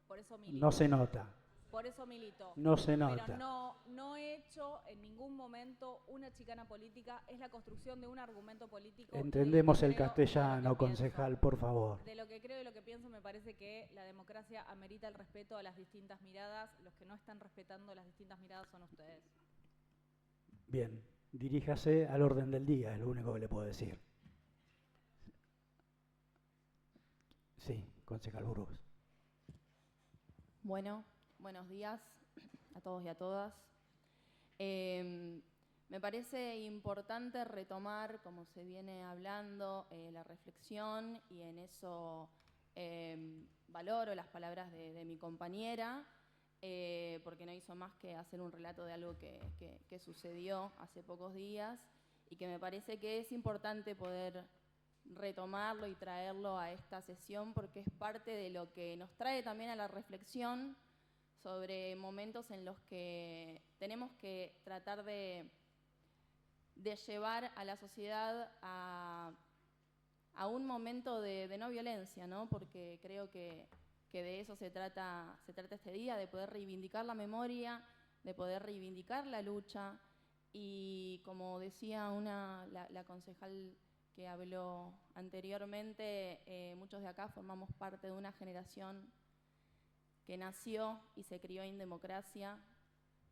Por eso milito. No se nota. Por eso milito. No se nota. Pero no he hecho en ningún momento una chicana política, es la construcción de un argumento político. Entendemos el castellano, concejal, por favor. De lo que creo y lo que pienso, me parece que la democracia amerita el respeto a las distintas miradas. Los que no están respetando las distintas miradas son ustedes. Bien, diríjase al orden del día, es lo único que le puedo decir. Sí, concejal Burgos. Bueno, buenos días a todos y a todas. Me parece importante retomar, como se viene hablando, la reflexión, y en eso valoro las palabras de mi compañera, porque no hizo más que hacer un relato de algo que sucedió hace pocos días y que me parece que es importante poder retomarlo y traerlo a esta sesión, porque es parte de lo que nos trae también a la reflexión sobre momentos en los que tenemos que tratar de llevar a la sociedad a un momento de no violencia, ¿no? Porque creo que de eso se trata este día, de poder reivindicar la memoria, de poder reivindicar la lucha, y como decía la concejal que habló anteriormente, muchos de acá formamos parte de una generación que nació y se crió en democracia,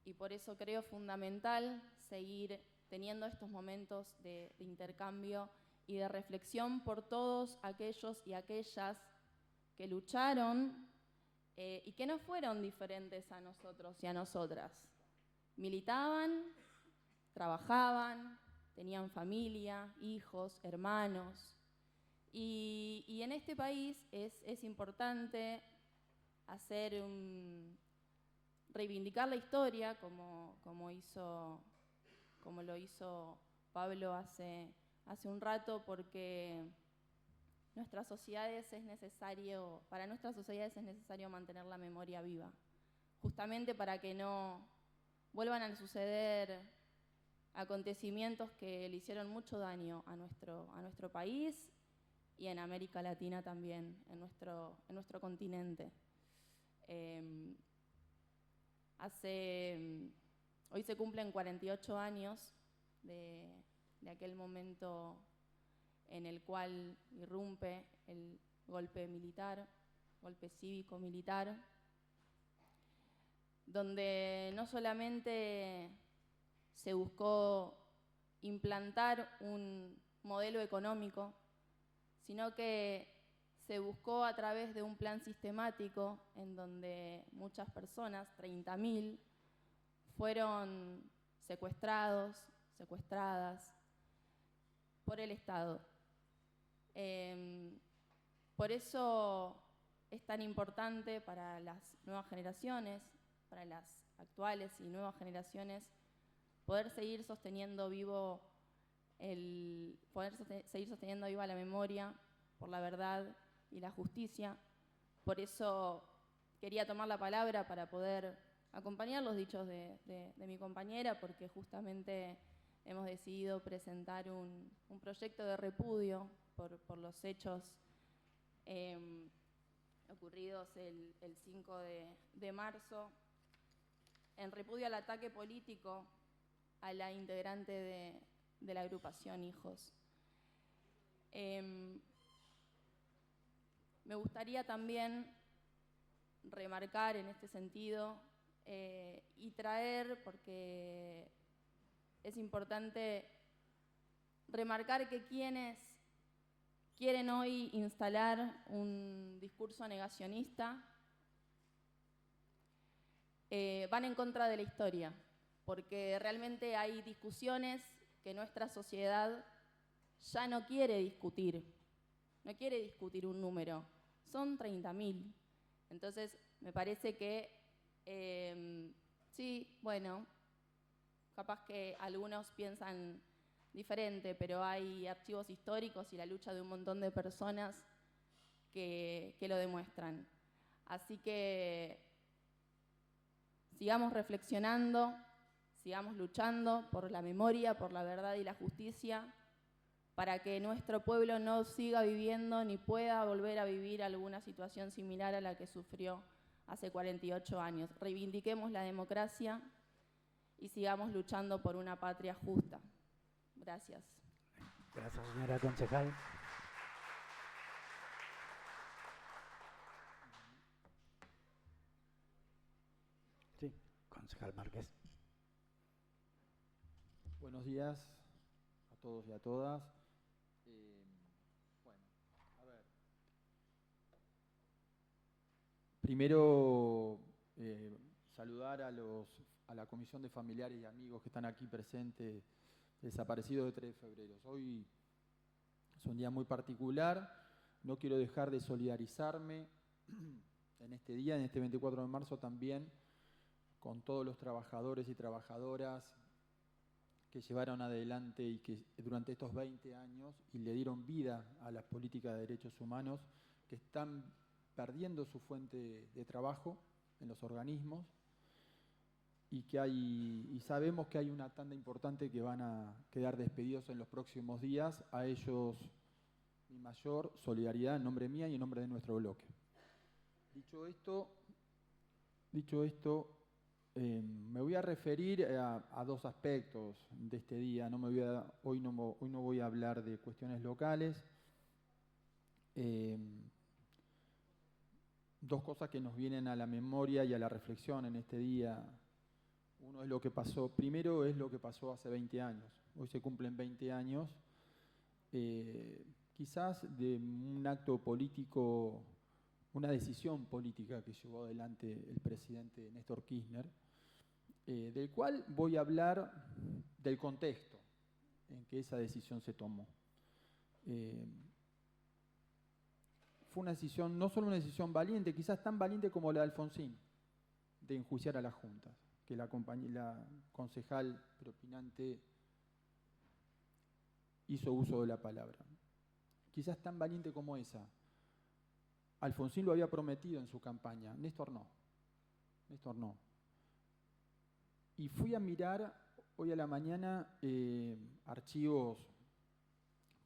y por eso creo fundamental seguir teniendo estos momentos de intercambio y de reflexión por todos aquellos y aquellas que lucharon y que no fueron diferentes a nosotros y a nosotras. Militaban, trabajaban, tenían familia, hijos, hermanos. Y en este país es importante reivindicar la historia como lo hizo Pablo hace un rato, porque para nuestras sociedades es necesario mantener la memoria viva, justamente para que no vuelvan a suceder acontecimientos que le hicieron mucho daño a nuestro país y en América Latina también, en nuestro continente. Hoy se cumplen 48 años de aquel momento en el cual irrumpe el golpe cívico-militar, donde no solamente se buscó implantar un modelo económico, sino que se buscó a través de un plan sistemático en donde muchas personas, 30.000, fueron secuestradas por el Estado. Por eso es tan importante para las nuevas generaciones, para las actuales y nuevas generaciones, poder seguir sosteniendo viva la memoria por la verdad y la justicia. Por eso quería tomar la palabra para poder acompañar los dichos de mi compañera, porque justamente hemos decidido presentar un proyecto de repudio por los hechos ocurridos el 5 de marzo, en repudio al ataque político a la integrante de la agrupación Hijos. Me gustaría también remarcar en este sentido y traer, porque es importante remarcar que quienes quieren hoy instalar un discurso negacionista van en contra de la historia, porque realmente hay discusiones que nuestra sociedad ya no quiere discutir un número, son 30.000. Entonces, me parece que sí, bueno, capaz que algunos piensan diferente, pero hay archivos históricos y la lucha de un montón de personas que lo demuestran. Así que sigamos reflexionando, sigamos luchando por la memoria, por la verdad y la justicia, para que nuestro pueblo no siga viviendo ni pueda volver a vivir alguna situación similar a la que sufrió hace 48 años. Reivindiquemos la democracia y sigamos luchando por una patria justa. Gracias. Gracias, señora concejal. Sí, concejal Márquez. Buenos días a todos y a todas. Primero, saludar a la Comisión de Familiares y Amigos que están aquí presentes, desaparecidos de 3 de febrero. Hoy es un día muy particular, no quiero dejar de solidarizarme en este día, en este 24 de marzo también, con todos los trabajadores y trabajadoras que llevaron adelante y que durante estos 20 años y le dieron vida a las políticas de derechos humanos, que están perdiendo su fuente de trabajo en los organismos y sabemos que hay una tanda importante que van a quedar despedidos en los próximos días. A ellos mi mayor solidaridad en nombre mía y en nombre de nuestro bloque. Dicho esto, me voy a referir a 2 aspectos de este día. Hoy no voy a hablar de cuestiones locales. 2 cosas que nos vienen a la memoria y a la reflexión en este día. Uno es lo que pasó, primero es lo que pasó hace 20 años. Hoy se cumplen 20 años, quizás de un acto político, una decisión política que llevó adelante el presidente Néstor Kirchner, del cual voy a hablar del contexto en que esa decisión se tomó. Fue una decisión, no solo una decisión valiente, quizás tan valiente como la de Alfonsín, de enjuiciar a las juntas, que la concejal preopinante hizo uso de la palabra. Quizás tan valiente como esa. Alfonsín lo había prometido en su campaña, Néstor no. Néstor no. Y fui a mirar hoy a la mañana archivos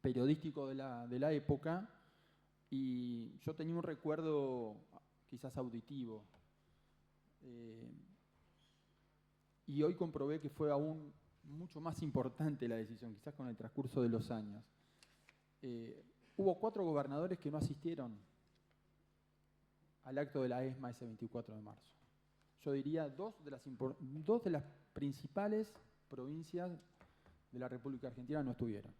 periodísticos de la época, y yo tenía un recuerdo quizás auditivo. Y hoy comprobé que fue aún mucho más importante la decisión, quizás con el transcurso de los años. Hubo 4 gobernadores que no asistieron al acto de la ESMA ese 24 de marzo. Yo diría 2 de las principales provincias de la República Argentina no estuvieron.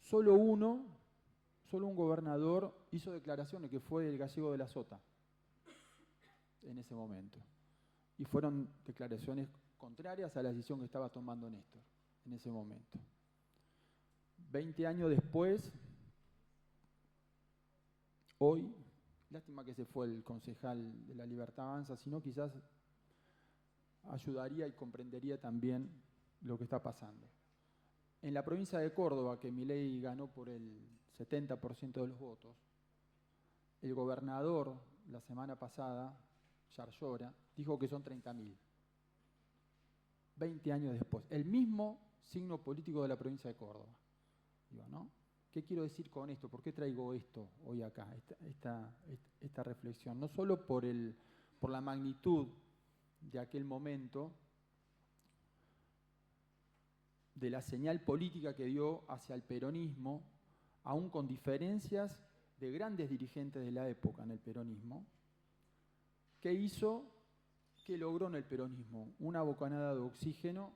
Solo un gobernador hizo declaraciones, que fue el gallego de la Sota, en ese momento. Y fueron declaraciones contrarias a la decisión que estaba tomando Néstor en ese momento. 20 años después, hoy, lástima que se fue el concejal de La Libertad Avanza, sino quizás ayudaría y comprendería también lo que está pasando. En la provincia de Córdoba, que Milei ganó por el 70% de los votos, el gobernador la semana pasada, Yarlora, dijo que son 30.000. 20 años después. El mismo signo político de la provincia de Córdoba. Digo, ¿no? ¿Qué quiero decir con esto? ¿Por qué traigo esto hoy acá, esta reflexión? No solo por la magnitud de aquel momento, de la señal política que dio hacia el peronismo, aún con diferencias de grandes dirigentes de la época en el peronismo, que logró en el peronismo una bocanada de oxígeno,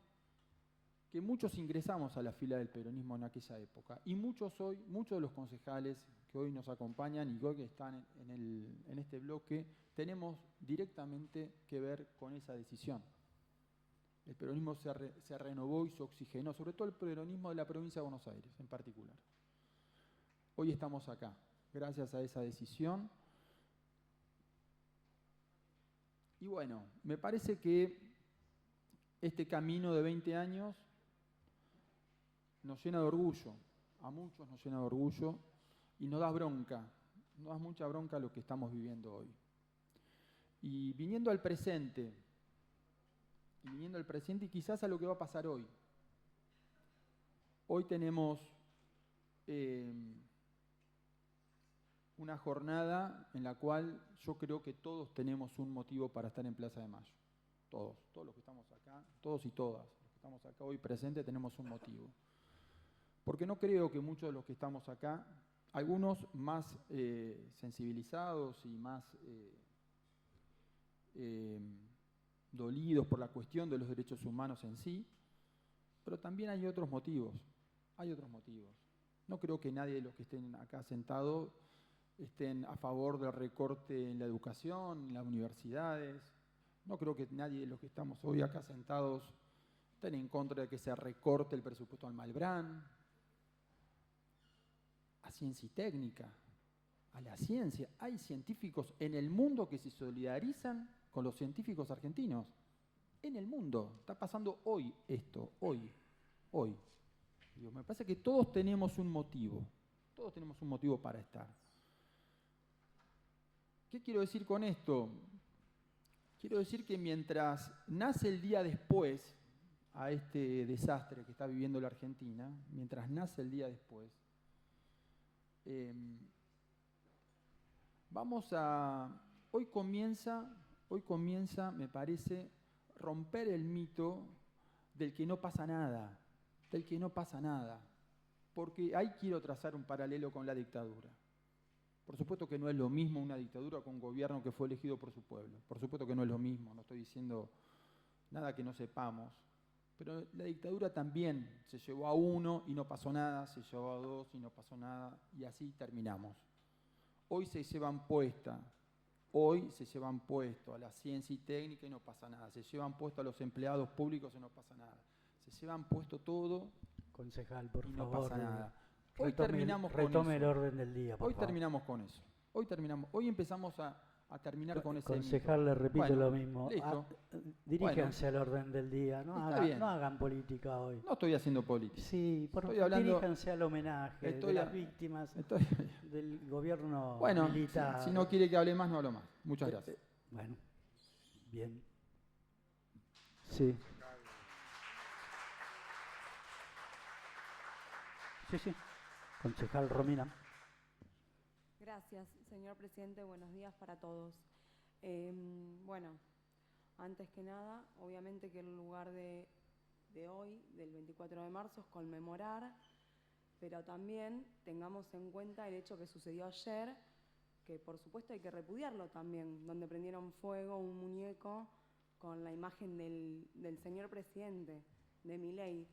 que muchos ingresamos a la fila del peronismo en aquella época, y muchos de los concejales que hoy nos acompañan y hoy que están en este bloque, tenemos directamente que ver con esa decisión. El peronismo se renovó y se oxigenó, sobre todo el peronismo de la provincia de Buenos Aires en particular. Hoy estamos acá, gracias a esa decisión. Y bueno, me parece que este camino de 20 años nos llena de orgullo, a muchos nos llena de orgullo y nos da bronca, nos da mucha bronca lo que estamos viviendo hoy. Y viniendo al presente y quizás a lo que va a pasar hoy. Hoy tenemos una jornada en la cual yo creo que todos tenemos un motivo para estar en Plaza de Mayo. Todos los que estamos acá, todos y todas, los que estamos acá hoy presentes tenemos un motivo. Porque no creo que muchos de los que estamos acá, algunos más sensibilizados y más dolidos por la cuestión de los derechos humanos en sí, pero también hay otros motivos, No creo que nadie de los que estén acá sentados estén a favor del recorte en la educación, en las universidades. No creo que nadie de los que estamos hoy acá sentados estén en contra de que se recorte el presupuesto al Malbrán, a ciencia y técnica, a la ciencia. Hay científicos en el mundo que se solidarizan con los científicos argentinos. En el mundo. Está pasando hoy esto, hoy. Digo, me parece que todos tenemos un motivo para estar. ¿Qué quiero decir con esto? Quiero decir que mientras nace el día después a este desastre que está viviendo la Argentina, hoy comienza, me parece, romper el mito del que no pasa nada, porque ahí quiero trazar un paralelo con la dictadura. Por supuesto que no es lo mismo una dictadura con un gobierno que fue elegido por su pueblo, por supuesto que no es lo mismo, no estoy diciendo nada que no sepamos, pero la dictadura también se llevó a uno y no pasó nada, se llevó a dos y no pasó nada, y así terminamos. Hoy se llevan puesta Hoy se llevan puesto a la ciencia y técnica y no pasa nada. Se llevan puesto a los empleados públicos y no pasa nada. Se llevan puesto todo Concejal, por y no favor. pasa nada. Hoy Retome, terminamos con retome el eso. orden del día, por Hoy favor. terminamos con eso. Hoy empezamos a terminar con ese Concejal, mito. le repito Bueno, lo mismo. listo. Diríjanse al orden del día. Está bien. No hagan política hoy. No estoy haciendo política. Sí, Estoy hablando- diríjanse al homenaje de las víctimas del gobierno Bueno, militar. si no quiere que hable más, no hablo más. Muchas gracias. Bueno, bien. Sí. Sí. Concejal Romina. Gracias, señor presidente. Buenos días para todos. Bueno, antes que nada, obviamente que el lugar de hoy, del 24 de marzo, es conmemorar, pero también tengamos en cuenta el hecho que sucedió ayer, que por supuesto hay que repudiarlo también, donde prendieron fuego un muñeco con la imagen del señor presidente, de Milei,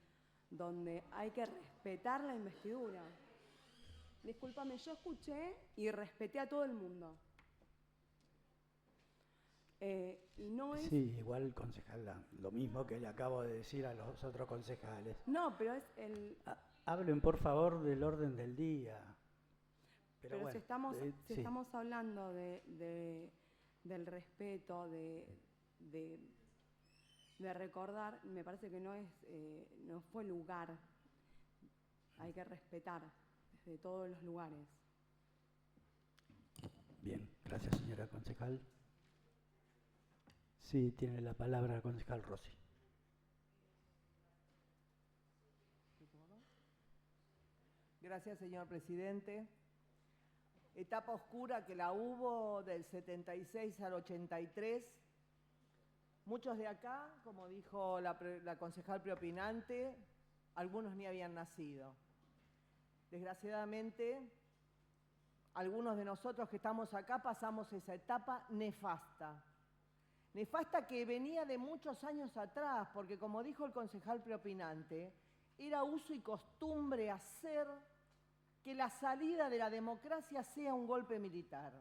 donde hay que respetar la investidura. Discúlpame, yo escuché y respeté a todo el mundo. Y no es... Sí, igual concejal, lo mismo que le acabo de decir a los otros concejales. No, pero es el... Hablen por favor del orden del día. Pero bueno, si estamos, sí. estamos hablando del respeto, de recordar, me parece que no fue lugar. Hay que respetar desde todos los lugares. Bien, gracias señora concejal. Sí, tiene la palabra el concejal Rossi. Gracias, señor presidente. Etapa oscura que la hubo del 76 al 83. Muchos de acá, como dijo la concejal preopinante, algunos ni habían nacido. Desgraciadamente, algunos de nosotros que estamos acá pasamos esa etapa nefasta. Nefasta que venía de muchos años atrás, porque como dijo el concejal preopinante, era uso y costumbre hacer que la salida de la democracia sea un golpe militar.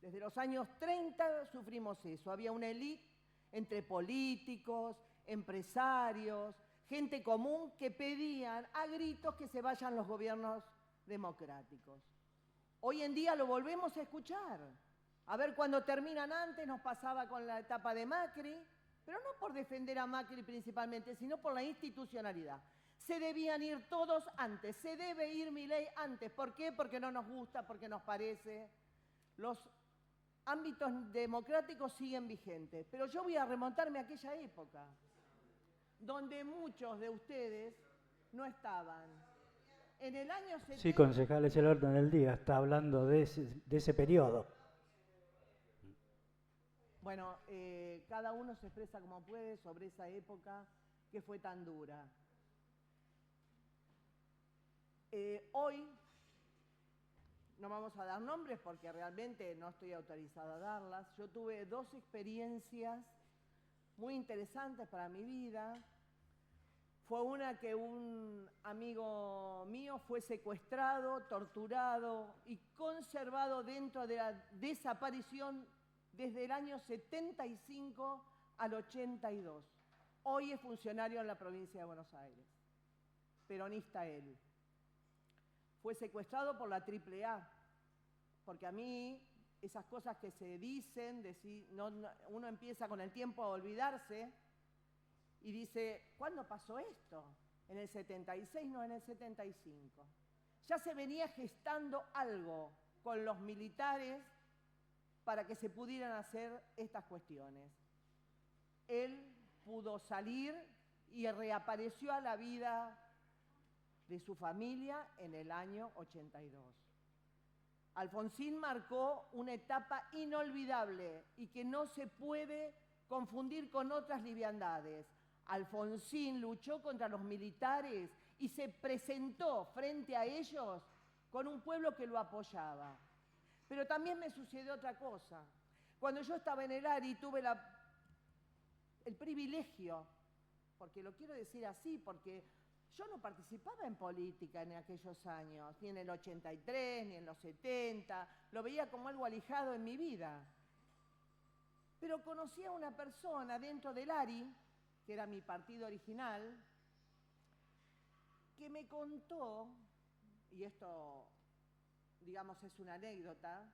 Desde los años 30 sufrimos eso. Había una élite entre políticos, empresarios, gente común que pedían a gritos que se vayan los gobiernos democráticos. Hoy en día lo volvemos a escuchar. A ver, cuando terminan antes nos pasaba con la etapa de Macri, pero no por defender a Macri principalmente, sino por la institucionalidad. Se debían ir todos antes, se debe ir Milei antes. ¿Por qué? Porque no nos gusta, porque nos parece. Los ámbitos democráticos siguen vigentes, pero yo voy a remontarme a aquella época, donde muchos de ustedes no estaban. En el año 70... Sí, concejal, es el orden del día, está hablando de ese periodo. Bueno, cada uno se expresa como puede sobre esa época que fue tan dura. Hoy no vamos a dar nombres porque realmente no estoy autorizada a darlas. Yo tuve dos experiencias muy interesantes para mi vida. Fue una que un amigo mío fue secuestrado, torturado y conservado dentro de la desaparición desde el año 75 al 82. Hoy es funcionario en la provincia de Buenos Aires. Peronista él. Fue secuestrado por la AAA, porque a mí esas cosas que se dicen, uno empieza con el tiempo a olvidarse y dice, ¿cuándo pasó esto? ¿En el 76? No, en el 75. Ya se venía gestando algo con los militares para que se pudieran hacer estas cuestiones. Él pudo salir y reapareció a la vida de su familia en el año 82. Alfonsín marcó una etapa inolvidable y que no se puede confundir con otras liviandades. Alfonsín luchó contra los militares y se presentó frente a ellos con un pueblo que lo apoyaba. Pero también me sucedió otra cosa. Cuando yo estaba en el ARI tuve el privilegio, porque lo quiero decir así, porque Yo no participaba en política en aquellos años, ni en el 83, ni en los 70, lo veía como algo alejado en mi vida. Pero conocí a una persona dentro del ARI, que era mi partido original, que me contó, y esto, digamos, es una anécdota,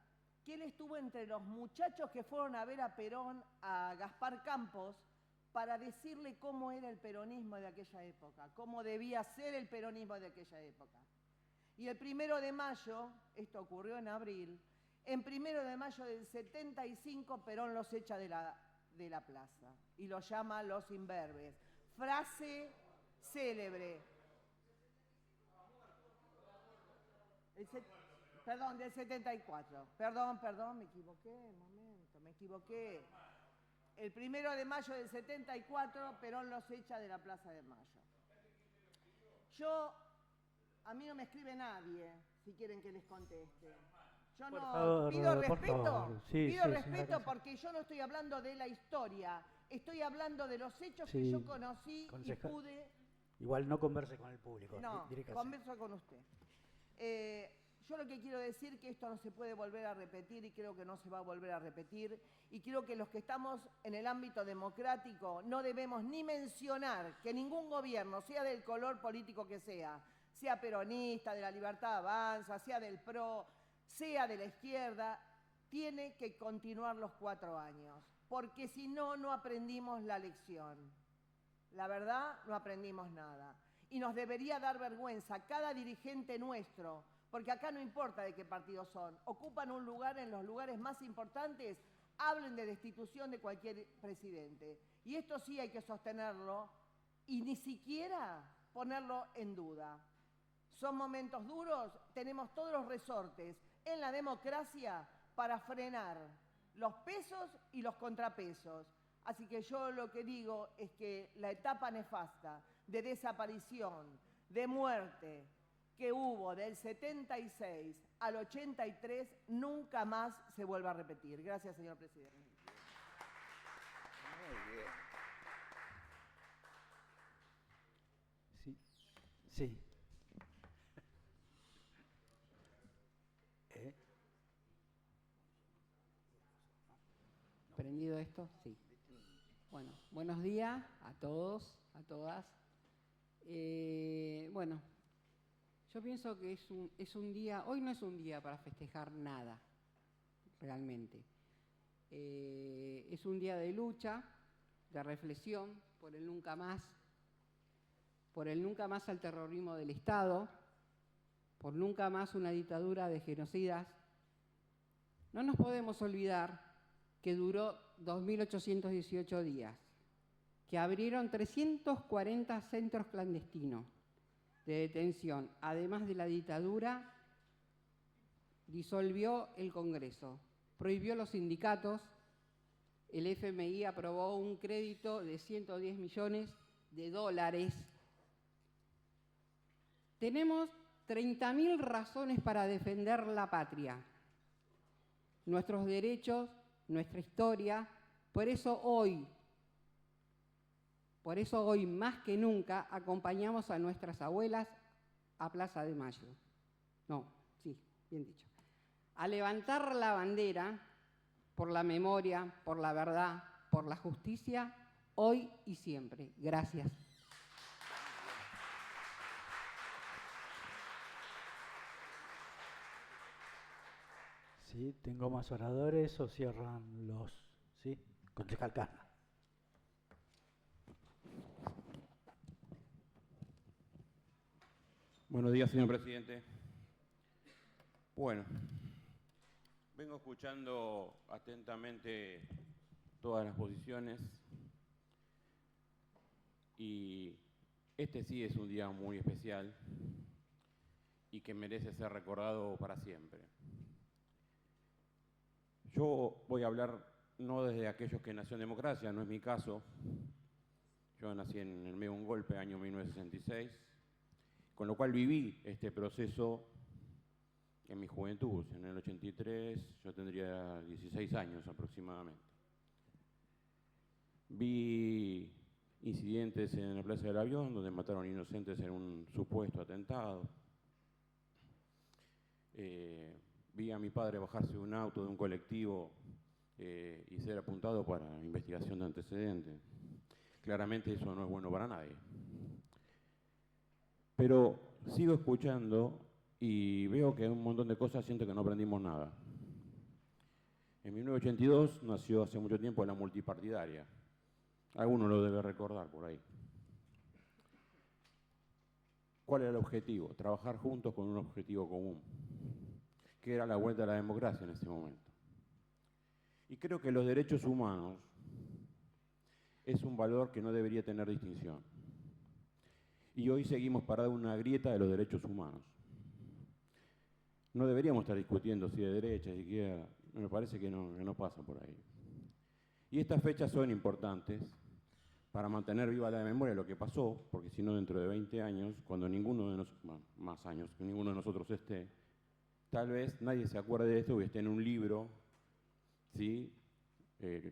que él estuvo entre los muchachos que fueron a ver a Perón, a Gaspar Campos, para decirle cómo era el peronismo de aquella época, cómo debía ser el peronismo de aquella época. Y el 1 de mayo, esto ocurrió en abril, en 1 de mayo del 75 Perón los echa de la plaza y los llama los imberbes. Frase célebre. Perdón, del 74. Perdón, me equivoqué, un momento, me equivoqué. El 1 de mayo del 74, Perón los echa de la Plaza de Mayo. A mí no me escribe nadie, si quieren que les conteste. Yo Por no favor, pido por respeto, favor. Sí, pido sí, respeto señora. porque yo no estoy hablando de la historia, estoy hablando de los hechos Sí, que yo conocí concejal. y pude... Igual no converse con el público. No, diríjase. converso con usted. Yo lo que quiero decir es que esto no se puede volver a repetir y creo que no se va a volver a repetir. Y creo que los que estamos en el ámbito democrático no debemos ni mencionar que ningún gobierno, sea del color político que sea peronista, de la Libertad Avanza, sea del PRO, sea de la izquierda, tiene que continuar los 4 años. Porque si no, no aprendimos la lección. La verdad, no aprendimos nada. Y nos debería dar vergüenza cada dirigente nuestro, porque acá no importa de qué partido son, ocupan un lugar en los lugares más importantes, hablen de destitución de cualquier presidente. Y esto sí hay que sostenerlo y ni siquiera ponerlo en duda. Son momentos duros, tenemos todos los resortes en la democracia para frenar los pesos y los contrapesos. Así que yo lo que digo es que la etapa nefasta de desaparición, de muerte que hubo del 76 al 83 nunca más se vuelva a repetir. Gracias, señor presidente. Muy bien. Sí. Sí. ¿Prendido esto? Sí. Bueno, buenos días a todos, a todas. Bueno, yo pienso que es un día, hoy no es un día para festejar nada, realmente. Es un día de lucha, de reflexión por el nunca más al terrorismo del Estado, por nunca más una dictadura de genocidas. No nos podemos olvidar que duró 2.818 días, que abrieron 340 centros clandestinos de detención. Además de la dictadura, disolvió el Congreso, prohibió los sindicatos, el FMI aprobó un crédito de 110 millones de dólares. Tenemos 30.000 razones para defender la patria, nuestros derechos, nuestra historia. Por eso hoy más que nunca acompañamos a nuestras abuelas a Plaza de Mayo. No, sí, bien dicho. A levantar la bandera por la memoria, por la verdad, por la justicia, hoy y siempre. Gracias. Sí, tengo más oradores o cierran los... ¿Sí? Concejal Carna. Buenos días, señor presidente. Bueno, vengo escuchando atentamente todas las posiciones y este sí es un día muy especial y que merece ser recordado para siempre. Yo voy a hablar no desde aquellos que nació en democracia, no es mi caso. Yo nací en el medio de un golpe, año 1966, con lo cual viví este proceso en mi juventud. En el 83 yo tendría 16 años aproximadamente. Vi incidentes en la Plaza del Avión, donde mataron inocentes en un supuesto atentado. Vi a mi padre bajarse de un auto, de un colectivo, y ser apuntado para investigación de antecedentes. Claramente eso no es bueno para nadie. Pero sigo escuchando y veo que hay un montón de cosas, siento que no aprendimos nada. En 1982 nació hace mucho tiempo la multipartidaria. Alguno lo debe recordar por ahí. ¿Cuál era el objetivo? Trabajar juntos con un objetivo común, que era la vuelta a la democracia en ese momento. Y creo que los derechos humanos es un valor que no debería tener distinción. Y hoy seguimos parados en una grieta de los derechos humanos. No deberíamos estar discutiendo si de derecha, de izquierda, me parece que no pasa por ahí. Y estas fechas son importantes para mantener viva la memoria de lo que pasó, porque si no dentro de 20 años, cuando ninguno de nosotros, bueno, más años, que ninguno de nosotros esté, tal vez nadie se acuerde de esto y esté en un libro, ¿sí?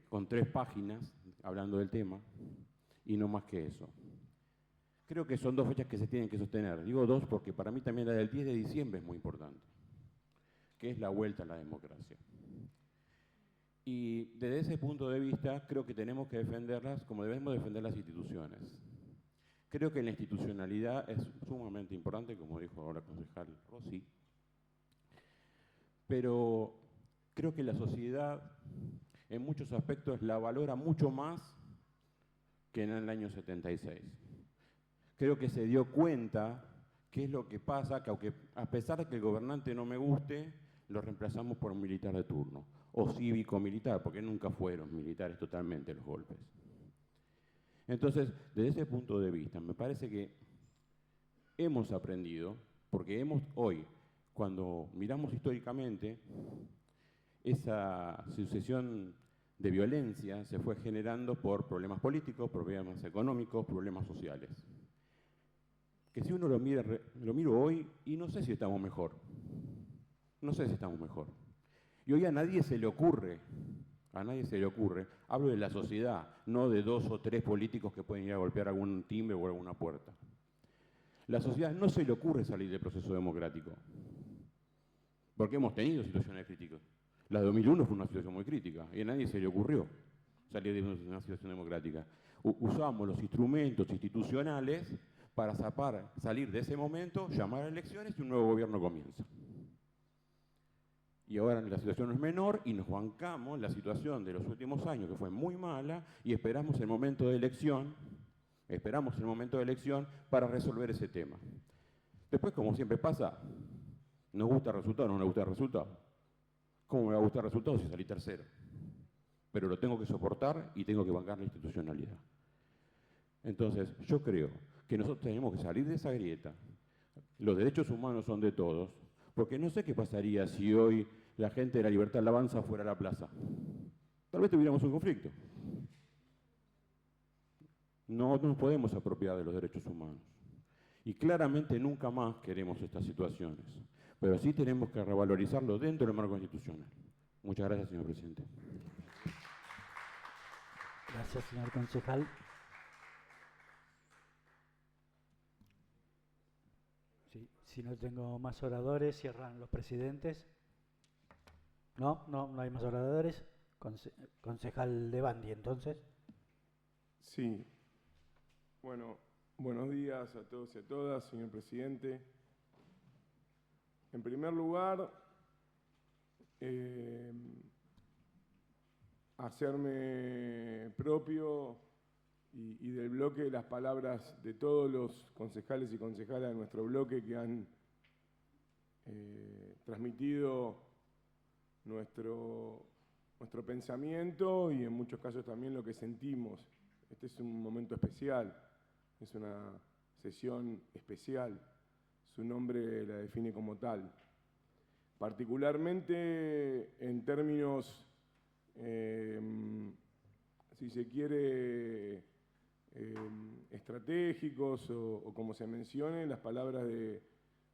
Con 3 páginas hablando del tema, y no más que eso. Creo que son 2 fechas que se tienen que sostener. Digo 2 porque para mí también la del 10 de diciembre es muy importante, que es la vuelta a la democracia. Y desde ese punto de vista creo que tenemos que defenderlas como debemos defender las instituciones. Creo que la institucionalidad es sumamente importante, como dijo ahora el concejal Rossi, pero creo que la sociedad en muchos aspectos la valora mucho más que en el año 76. Creo que se dio cuenta qué es lo que pasa, que aunque a pesar de que el gobernante no me guste, lo reemplazamos por un militar de turno, o cívico-militar, porque nunca fueron militares totalmente los golpes. Entonces, desde ese punto de vista, me parece que hemos aprendido, porque hoy, cuando miramos históricamente, esa sucesión de violencia se fue generando por problemas políticos, problemas económicos, problemas sociales. Que si uno lo miro hoy y no sé si estamos mejor. No sé si estamos mejor. Y hoy a nadie se le ocurre, hablo de la sociedad, no de 2 o 3 políticos que pueden ir a golpear algún timbre o alguna puerta. La sociedad no se le ocurre salir del proceso democrático, porque hemos tenido situaciones críticas. La de 2001 fue una situación muy crítica y a nadie se le ocurrió salir de una situación democrática. Usamos los instrumentos institucionales para salir de ese momento, llamar a elecciones y un nuevo gobierno comienza. Y ahora la situación es menor y nos bancamos la situación de los últimos años, que fue muy mala, y esperamos el momento de elección, para resolver ese tema. Después, como siempre pasa, nos gusta el resultado o no nos gusta el resultado. ¿Cómo me va a gustar el resultado si salí tercero? Pero lo tengo que soportar y tengo que bancar la institucionalidad. Entonces, yo creo que nosotros tenemos que salir de esa grieta. Los derechos humanos son de todos, porque no sé qué pasaría si hoy la gente de la Libertad de Alabanza fuera a la plaza. Tal vez tuviéramos un conflicto. No nos podemos apropiar de los derechos humanos. Y claramente nunca más queremos estas situaciones. Pero sí tenemos que revalorizarlo dentro del marco institucional. Muchas gracias, señor presidente. Gracias, señor concejal. Sí, si no tengo más oradores, cierran los presidentes. No hay más oradores. Concejal de Bandi, entonces. Sí. Bueno, buenos días a todos y a todas, señor presidente. En primer lugar, hacerme propio y del bloque de las palabras de todos los concejales y concejalas de nuestro bloque que han transmitido nuestro pensamiento y en muchos casos también lo que sentimos. Este es un momento especial, es una sesión especial. Su nombre la define como tal. Particularmente en términos, si se quiere, estratégicos o como se mencione, las palabras de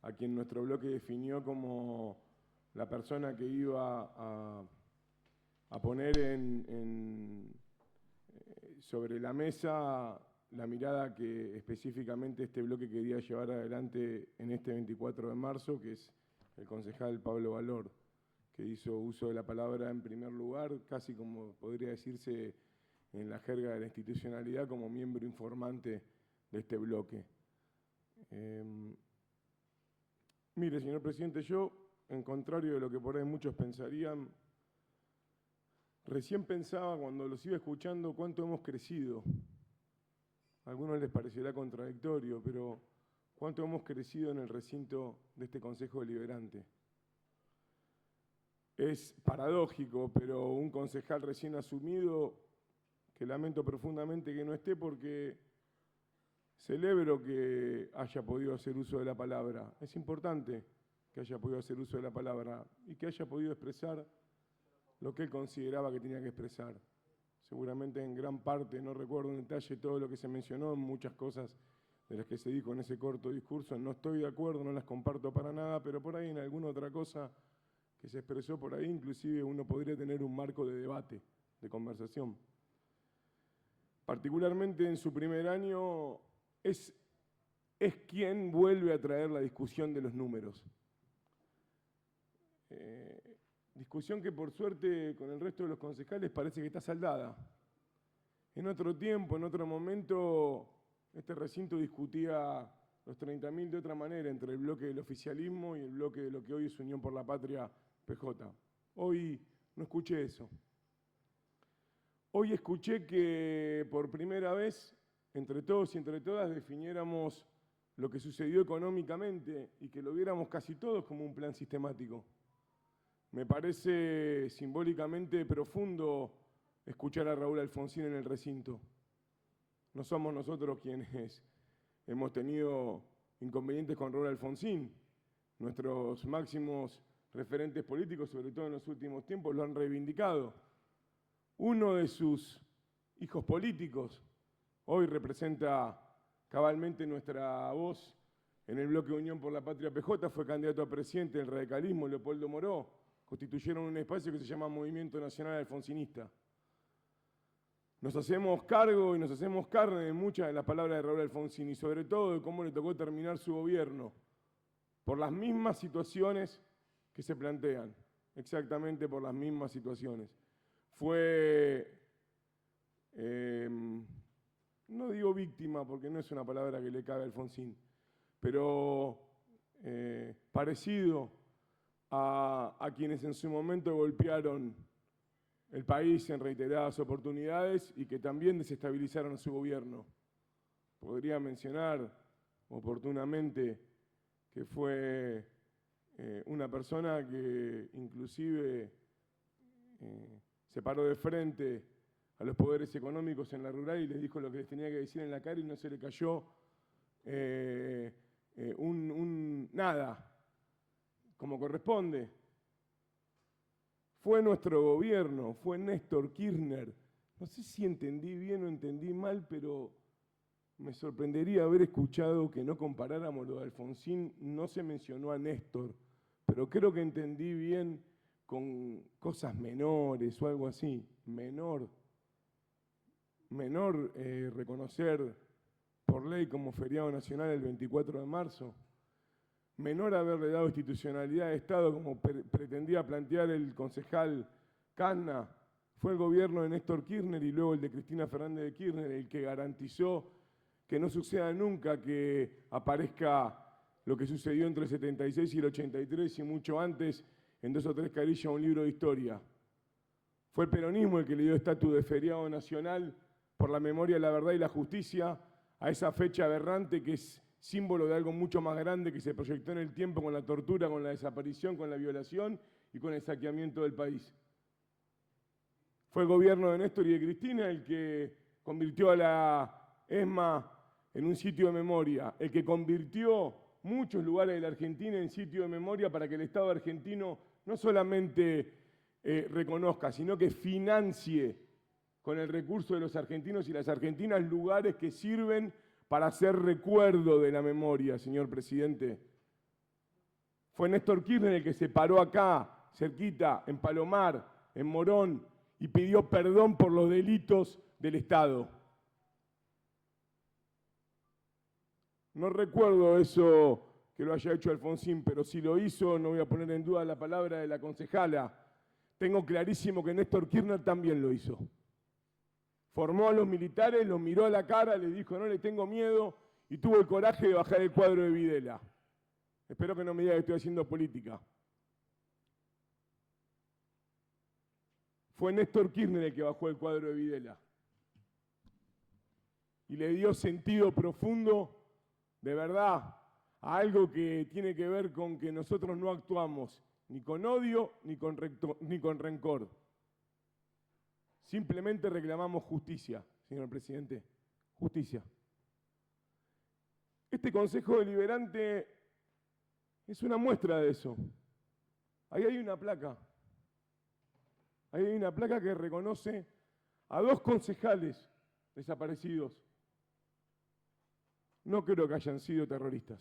a quien nuestro bloque definió como la persona que iba a poner sobre la mesa la mirada que específicamente este bloque quería llevar adelante en este 24 de marzo, que es el concejal Pablo Valor, que hizo uso de la palabra en primer lugar, casi como podría decirse en la jerga de la institucionalidad, como miembro informante de este bloque. Mire, señor presidente, yo, en contrario de lo que por ahí muchos pensarían, recién pensaba cuando los iba escuchando cuánto hemos crecido. A algunos les parecerá contradictorio, pero cuánto hemos crecido en el recinto de este Consejo Deliberante. Es paradójico, pero un concejal recién asumido, que lamento profundamente que no esté porque celebro que haya podido hacer uso de la palabra. Es importante que haya podido hacer uso de la palabra y que haya podido expresar lo que él consideraba que tenía que expresar. Seguramente en gran parte, no recuerdo en detalle todo lo que se mencionó, muchas cosas de las que se dijo en ese corto discurso, no estoy de acuerdo, no las comparto para nada, pero por ahí en alguna otra cosa que se expresó por ahí, inclusive uno podría tener un marco de debate, de conversación. Particularmente en su primer año, es quien vuelve a traer la discusión de los números. Discusión que por suerte con el resto de los concejales parece que está saldada. En otro tiempo, en otro momento, este recinto discutía los 30.000 de otra manera entre el bloque del oficialismo y el bloque de lo que hoy es Unión por la Patria PJ. Hoy no escuché eso. Hoy escuché que por primera vez, entre todos y entre todas, definiéramos lo que sucedió económicamente y que lo viéramos casi todos como un plan sistemático. Me parece simbólicamente profundo escuchar a Raúl Alfonsín en el recinto. No somos nosotros quienes hemos tenido inconvenientes con Raúl Alfonsín. Nuestros máximos referentes políticos, sobre todo en los últimos tiempos, lo han reivindicado. Uno de sus hijos políticos hoy representa cabalmente nuestra voz en el bloque Unión por la Patria PJ, fue candidato a presidente del radicalismo, Leopoldo Moró. Constituyeron un espacio que se llama Movimiento Nacional Alfonsinista. Nos hacemos cargo y nos hacemos carne de muchas de las palabras de Raúl Alfonsín y sobre todo de cómo le tocó terminar su gobierno, por las mismas situaciones que se plantean, exactamente por las mismas situaciones. Fue, no digo víctima porque no es una palabra que le cabe a Alfonsín, pero parecido a quienes en su momento golpearon el país en reiteradas oportunidades y que también desestabilizaron su gobierno. Podría mencionar oportunamente que fue una persona que inclusive se paró de frente a los poderes económicos en la rural y les dijo lo que les tenía que decir en la cara y no se le cayó nada, como corresponde. Fue nuestro gobierno, fue Néstor Kirchner. No sé si entendí bien o entendí mal, pero me sorprendería haber escuchado que no comparáramos lo de Alfonsín. No se mencionó a Néstor, pero creo que entendí bien con cosas menores o algo así. Menor reconocer por ley como feriado nacional el 24 de marzo. Menor haberle dado institucionalidad de Estado como pretendía plantear el concejal Casna. Fue el gobierno de Néstor Kirchner y luego el de Cristina Fernández de Kirchner el que garantizó que no suceda nunca que aparezca lo que sucedió entre el 76 y el 83 y mucho antes en 2 o 3 carillas un libro de historia. Fue el peronismo el que le dio estatus de feriado nacional por la memoria, la verdad y la justicia a esa fecha aberrante que es símbolo de algo mucho más grande que se proyectó en el tiempo con la tortura, con la desaparición, con la violación y con el saqueamiento del país. Fue el gobierno de Néstor y de Cristina el que convirtió a la ESMA en un sitio de memoria, el que convirtió muchos lugares de la Argentina en sitio de memoria para que el Estado argentino no solamente reconozca, sino que financie con el recurso de los argentinos y las argentinas lugares que sirven para hacer recuerdo de la memoria, señor presidente. Fue Néstor Kirchner el que se paró acá, cerquita, en Palomar, en Morón, y pidió perdón por los delitos del Estado. No recuerdo eso que lo haya hecho Alfonsín, pero si lo hizo, no voy a poner en duda la palabra de la concejala. Tengo clarísimo que Néstor Kirchner también lo hizo. Formó a los militares, los miró a la cara, les dijo no le tengo miedo y tuvo el coraje de bajar el cuadro de Videla. Espero que no me diga que estoy haciendo política. Fue Néstor Kirchner el que bajó el cuadro de Videla. Y le dio sentido profundo, de verdad, a algo que tiene que ver con que nosotros no actuamos ni con odio ni con rencor. Simplemente reclamamos justicia, señor presidente, justicia. Este Consejo Deliberante es una muestra de eso. Ahí hay una placa. Ahí hay una placa que reconoce a 2 concejales desaparecidos. No creo que hayan sido terroristas.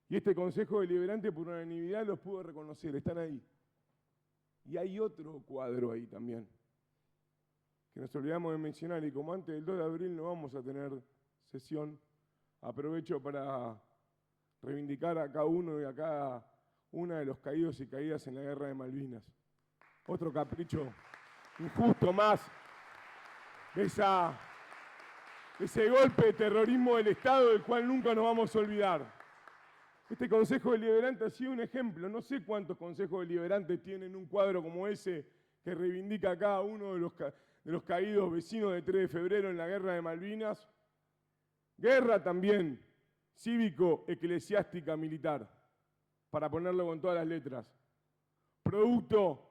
Y este Consejo Deliberante por unanimidad los pudo reconocer, están ahí. Y hay otro cuadro ahí también, que nos olvidamos de mencionar, y como antes del 2 de abril no vamos a tener sesión, aprovecho para reivindicar a cada uno y a cada una de los caídos y caídas en la Guerra de Malvinas. Otro capricho injusto más de ese golpe de terrorismo del Estado del cual nunca nos vamos a olvidar. Este Consejo Deliberante ha sido un ejemplo. No sé cuántos consejos deliberantes tienen un cuadro como ese que reivindica a cada uno de los caídos vecinos de 3 de febrero en la Guerra de Malvinas. Guerra también cívico-eclesiástica militar, para ponerlo con todas las letras. Producto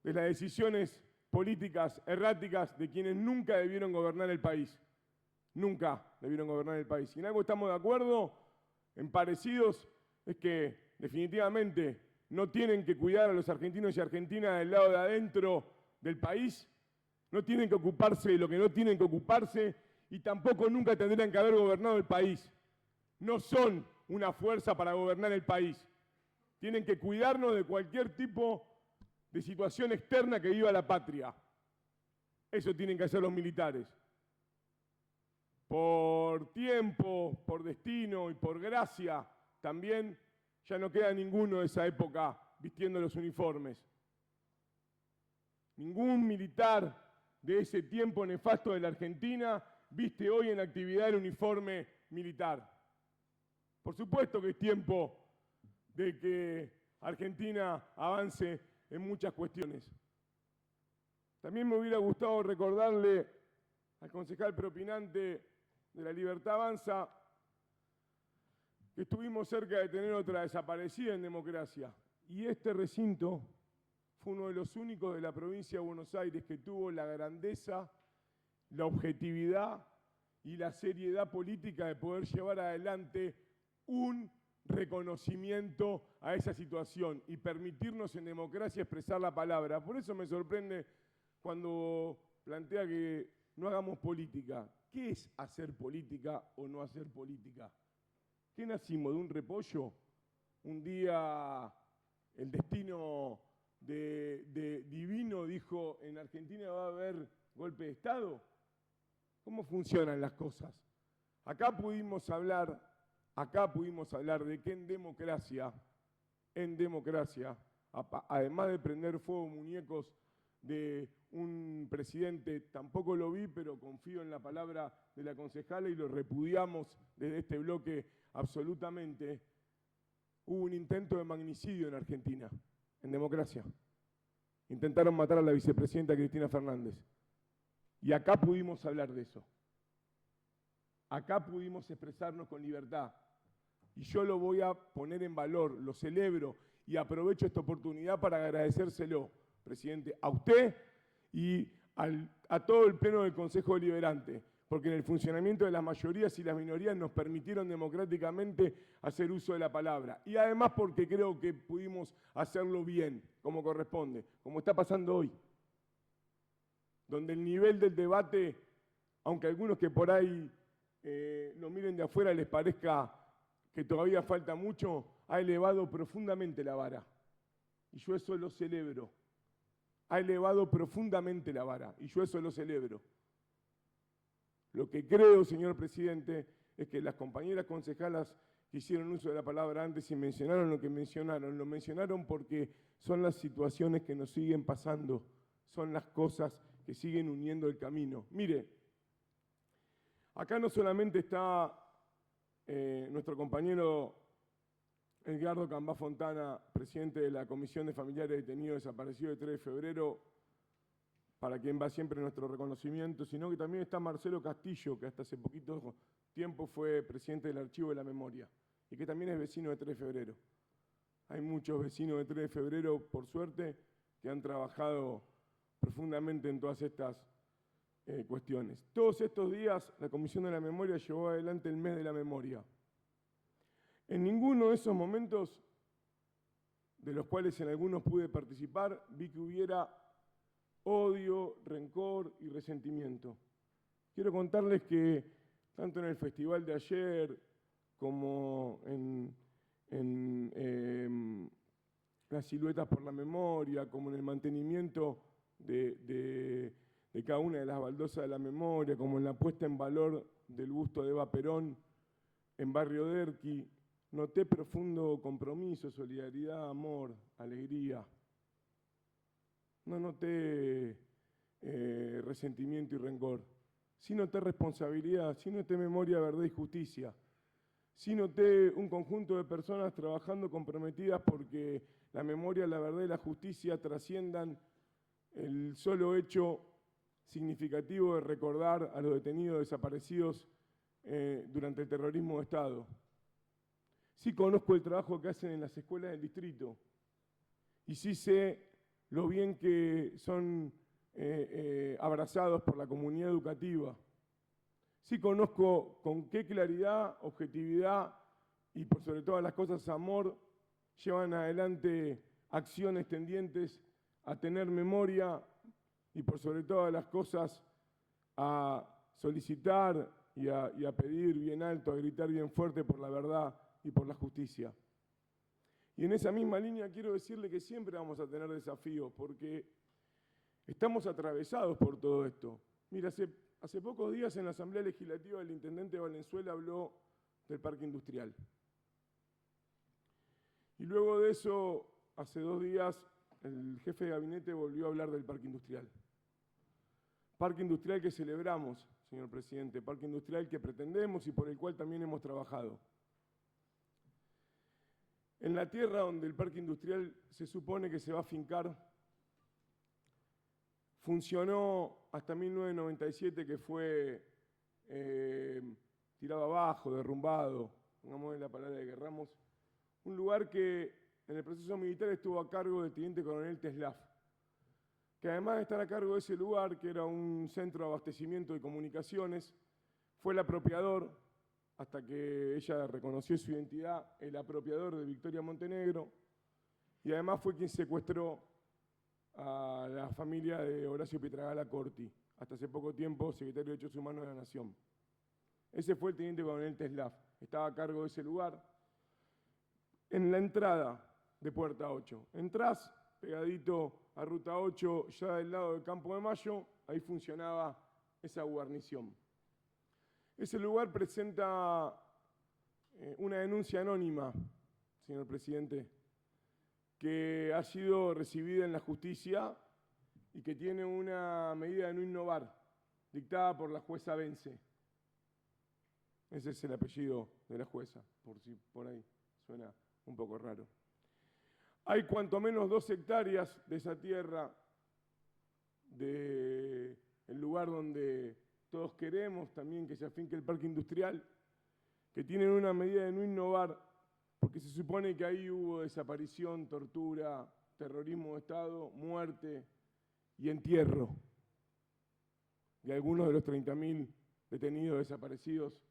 de las decisiones políticas erráticas de quienes nunca debieron gobernar el país. Nunca debieron gobernar el país. Si en algo estamos de acuerdo, en parecidos, es que definitivamente no tienen que cuidar a los argentinos y argentinas del lado de adentro del país, no tienen que ocuparse de lo que no tienen que ocuparse y tampoco nunca tendrían que haber gobernado el país. No son una fuerza para gobernar el país. Tienen que cuidarnos de cualquier tipo de situación externa que viva la patria. Eso tienen que hacer los militares. Por tiempo, por destino y por gracia, también ya no queda ninguno de esa época vistiendo los uniformes. Ningún militar de ese tiempo nefasto de la Argentina viste hoy en actividad el uniforme militar. Por supuesto que es tiempo de que Argentina avance en muchas cuestiones. También me hubiera gustado recordarle al concejal propinante de La Libertad Avanza que estuvimos cerca de tener otra desaparecida en democracia. Y este recinto fue uno de los únicos de la provincia de Buenos Aires que tuvo la grandeza, la objetividad y la seriedad política de poder llevar adelante un reconocimiento a esa situación y permitirnos en democracia expresar la palabra. Por eso me sorprende cuando plantea que no hagamos política. ¿Qué es hacer política o no hacer política? ¿Qué nacimos? ¿De un repollo? Un día el destino divino dijo, en Argentina va a haber golpe de Estado. ¿Cómo funcionan las cosas? Acá pudimos hablar de que en democracia, además de prender fuego muñecos de un presidente, tampoco lo vi, pero confío en la palabra de la concejala y lo repudiamos desde este bloque absolutamente. Hubo un intento de magnicidio en Argentina, en democracia. Intentaron matar a la vicepresidenta Cristina Fernández. Y acá pudimos hablar de eso. Acá pudimos expresarnos con libertad. Y yo lo voy a poner en valor, lo celebro y aprovecho esta oportunidad para agradecérselo, presidente, a usted y a todo el pleno del Consejo Deliberante, porque en el funcionamiento de las mayorías y las minorías nos permitieron democráticamente hacer uso de la palabra. Y además porque creo que pudimos hacerlo bien, como corresponde, como está pasando hoy, donde el nivel del debate, aunque algunos que por ahí lo miren de afuera les parezca que todavía falta mucho, ha elevado profundamente la vara. Y yo eso lo celebro. Ha elevado profundamente la vara, y yo eso lo celebro. Lo que creo, señor presidente, es que las compañeras concejalas que hicieron uso de la palabra antes y mencionaron lo que mencionaron, lo mencionaron porque son las situaciones que nos siguen pasando, son las cosas que siguen uniendo el camino. Mire, acá no solamente está nuestro compañero Edgardo Cambá Fontana, presidente de la Comisión de Familiares Detenidos Desaparecidos de 3 de febrero, para quien va siempre nuestro reconocimiento, sino que también está Marcelo Castillo, que hasta hace poquito tiempo fue presidente del Archivo de la Memoria y que también es vecino de 3 de febrero. Hay muchos vecinos de 3 de febrero, por suerte, que han trabajado profundamente en todas estas cuestiones. Todos estos días la Comisión de la Memoria llevó adelante el mes de la memoria. En ninguno de esos momentos, de los cuales en algunos pude participar, vi que hubiera odio, rencor y resentimiento. Quiero contarles que tanto en el festival de ayer como en las siluetas por la memoria, como en el mantenimiento de cada una de las baldosas de la memoria, como en la puesta en valor del busto de Eva Perón en Barrio Derqui, noté profundo compromiso, solidaridad, amor, alegría. No noté resentimiento y rencor. Sí noté responsabilidad, sí noté memoria, verdad y justicia. Sí noté un conjunto de personas trabajando comprometidas porque la memoria, la verdad y la justicia trasciendan el solo hecho significativo de recordar a los detenidos desaparecidos durante el terrorismo de Estado. Sí conozco el trabajo que hacen en las escuelas del distrito y sí sé lo bien que son abrazados por la comunidad educativa. Sí conozco con qué claridad, objetividad y por sobre todas las cosas amor llevan adelante acciones tendientes a tener memoria y por sobre todas las cosas a solicitar y a pedir bien alto, a gritar bien fuerte por la verdad y por la justicia. Y en esa misma línea quiero decirle que siempre vamos a tener desafíos porque estamos atravesados por todo esto. Mira, hace pocos días en la Asamblea Legislativa el intendente Valenzuela habló del parque industrial. Y luego de eso, hace 2 días, el jefe de gabinete volvió a hablar del parque industrial. Parque industrial que celebramos, señor presidente, parque industrial que pretendemos y por el cual también hemos trabajado. En la tierra donde el parque industrial se supone que se va a fincar, funcionó hasta 1997, que fue tirado abajo, derrumbado, pongamos la palabra que querramos, un lugar que en el proceso militar estuvo a cargo del teniente coronel Teslaf, que además de estar a cargo de ese lugar, que era un centro de abastecimiento de comunicaciones, fue el apropiador, hasta que ella reconoció su identidad, el apropiador de Victoria Montenegro, y además fue quien secuestró a la familia de Horacio Pietragala Corti, hasta hace poco tiempo secretario de Derechos Humanos de la Nación. Ese fue el teniente coronel Teslaf, estaba a cargo de ese lugar. En la entrada de Puerta 8, entrás pegadito a Ruta 8, ya del lado del Campo de Mayo, ahí funcionaba esa guarnición. Ese lugar presenta una denuncia anónima, señor presidente, que ha sido recibida en la justicia y que tiene una medida de no innovar, dictada por la jueza Vence. Ese es el apellido de la jueza, por si por ahí suena un poco raro. Hay cuanto menos 2 hectáreas de esa tierra, del lugar donde todos queremos también que se afinque el parque industrial, que tienen una medida de no innovar, porque se supone que ahí hubo desaparición, tortura, terrorismo de Estado, muerte y entierro de algunos de los 30.000 detenidos desaparecidos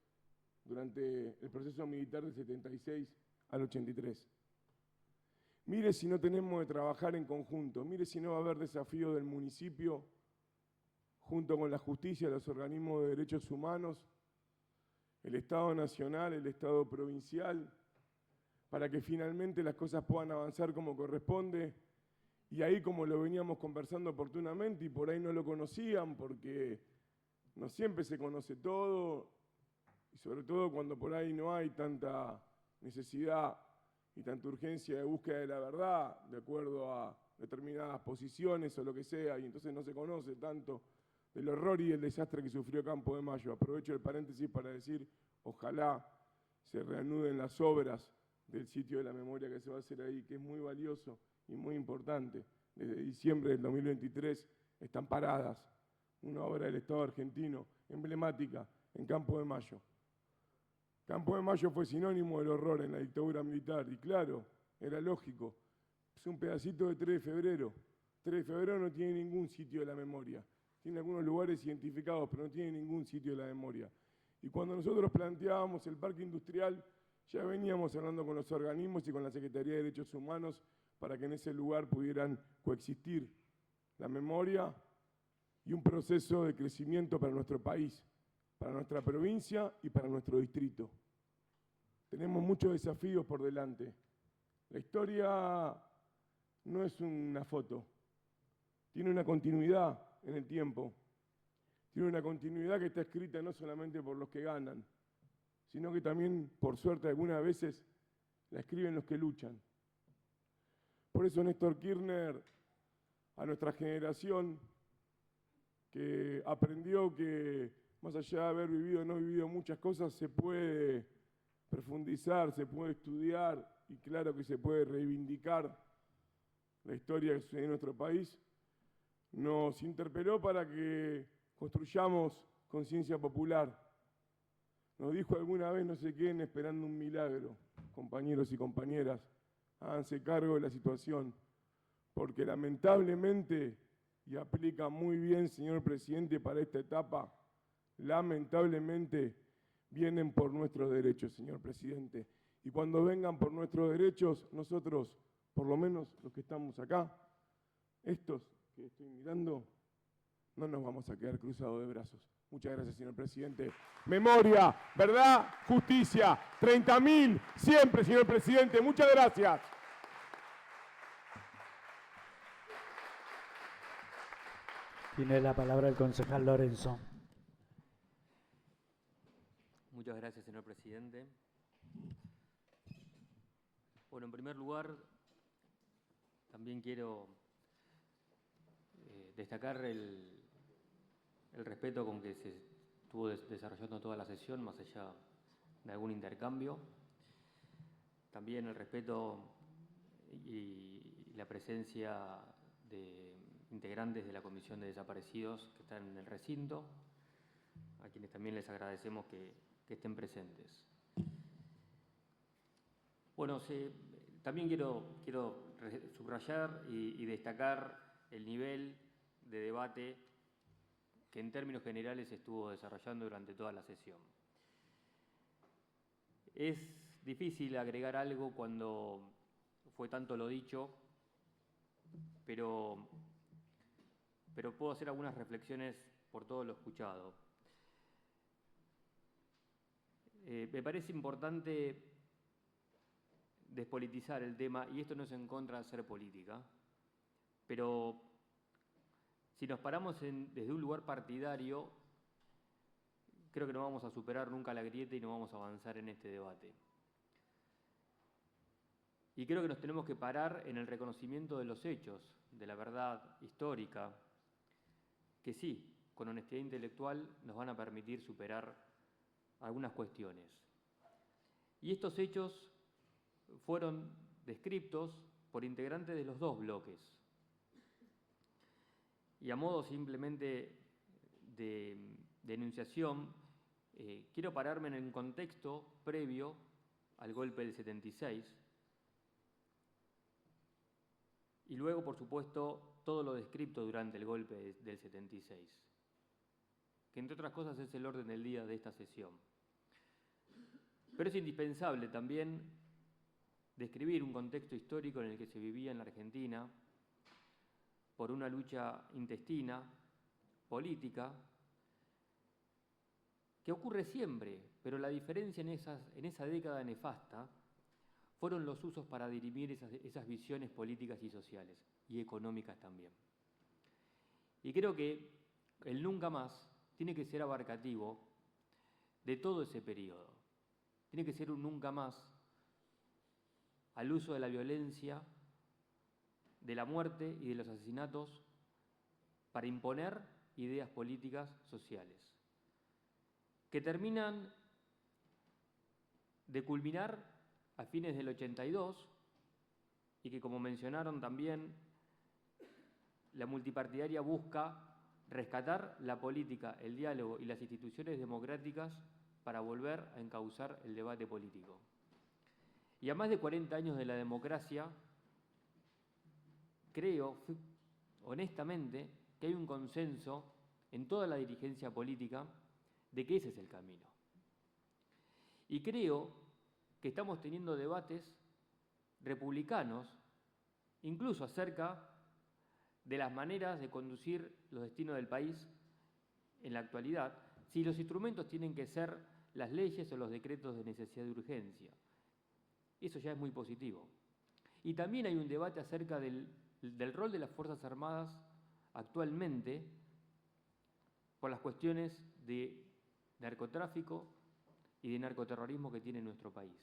durante el proceso militar del 76 al 83. Mire si no tenemos que trabajar en conjunto, mire si no va a haber desafíos del municipio junto con la justicia, los organismos de derechos humanos, el Estado nacional, el Estado provincial, para que finalmente las cosas puedan avanzar como corresponde. Y ahí, como lo veníamos conversando oportunamente, y por ahí no lo conocían, porque no siempre se conoce todo, Y sobre todo cuando por ahí no hay tanta necesidad y tanta urgencia de búsqueda de la verdad, de acuerdo a determinadas posiciones o lo que sea, y entonces no se conoce tanto del horror y el desastre que sufrió Campo de Mayo. Aprovecho el paréntesis para decir, ojalá se reanuden las obras del sitio de la memoria que se va a hacer ahí, que es muy valioso y muy importante. Desde diciembre del 2023 están paradas. Una obra del Estado argentino emblemática en Campo de Mayo. Campo de Mayo fue sinónimo del horror en la dictadura militar, y claro, era lógico. Es un pedacito de 3 de febrero. 3 de febrero no tiene ningún sitio de la memoria. Tiene algunos lugares identificados, pero no tiene ningún sitio de la memoria. Y cuando nosotros planteábamos el parque industrial, ya veníamos hablando con los organismos y con la Secretaría de Derechos Humanos para que en ese lugar pudieran coexistir la memoria y un proceso de crecimiento para nuestro país, para nuestra provincia y para nuestro distrito. Tenemos muchos desafíos por delante. La historia no es una foto, tiene una continuidad en el tiempo. Tiene una continuidad que está escrita no solamente por los que ganan, sino que también, por suerte, algunas veces la escriben los que luchan. Por eso Néstor Kirchner, a nuestra generación, que aprendió que más allá de haber vivido o no vivido muchas cosas, se puede profundizar, se puede estudiar y claro que se puede reivindicar la historia que sucedió en nuestro país, nos interpeló para que construyamos conciencia popular. Nos dijo alguna vez, no se queden esperando un milagro, compañeros y compañeras, háganse cargo de la situación, porque lamentablemente, y aplica muy bien, señor presidente, para esta etapa, lamentablemente vienen por nuestros derechos, señor presidente. Y cuando vengan por nuestros derechos, nosotros, por lo menos los que estamos acá, estos que estoy mirando, no nos vamos a quedar cruzados de brazos. Muchas gracias, señor presidente. Memoria, verdad, justicia, 30.000, siempre, señor presidente. Muchas gracias. Tiene la palabra el concejal Lorenzo. Muchas gracias, señor presidente. Bueno, en primer lugar, también quiero destacar el respeto con que se estuvo desarrollando toda la sesión, más allá de algún intercambio. También el respeto y la presencia de integrantes de la Comisión de Desaparecidos que están en el recinto, a quienes también les agradecemos que estén presentes. Bueno, también quiero subrayar y destacar el nivel de debate que en términos generales se estuvo desarrollando durante toda la sesión. Es difícil agregar algo cuando fue tanto lo dicho, pero puedo hacer algunas reflexiones por todo lo escuchado. Me parece importante despolitizar el tema, y esto no es en contra de hacer política, pero si nos paramos desde un lugar partidario, creo que no vamos a superar nunca la grieta y no vamos a avanzar en este debate. Y creo que nos tenemos que parar en el reconocimiento de los hechos, de la verdad histórica, que sí, con honestidad intelectual nos van a permitir superar algunas cuestiones. Y estos hechos fueron descriptos por integrantes de los dos bloques. Y a modo simplemente de enunciación, quiero pararme en el contexto previo al golpe del 76 y luego, por supuesto, todo lo descripto durante el golpe del 76, que entre otras cosas es el orden del día de esta sesión. Pero es indispensable también describir un contexto histórico en el que se vivía en la Argentina por una lucha intestina, política, que ocurre siempre, pero la diferencia en esa década nefasta fueron los usos para dirimir esas visiones políticas y sociales, y económicas también. Y creo que el nunca más tiene que ser abarcativo de todo ese periodo. Tiene que ser un nunca más al uso de la violencia, de la muerte y de los asesinatos para imponer ideas políticas sociales, que terminan de culminar a fines del 82 y que, como mencionaron también, la multipartidaria busca rescatar la política, el diálogo y las instituciones democráticas para volver a encauzar el debate político. Y a más de 40 años de la democracia, creo, honestamente, que hay un consenso en toda la dirigencia política de que ese es el camino. Y creo que estamos teniendo debates republicanos, incluso acerca de las maneras de conducir los destinos del país en la actualidad, si los instrumentos tienen que ser las leyes o los decretos de necesidad de urgencia. Eso ya es muy positivo. Y también hay un debate acerca del rol de las Fuerzas Armadas actualmente por las cuestiones de narcotráfico y de narcoterrorismo que tiene nuestro país.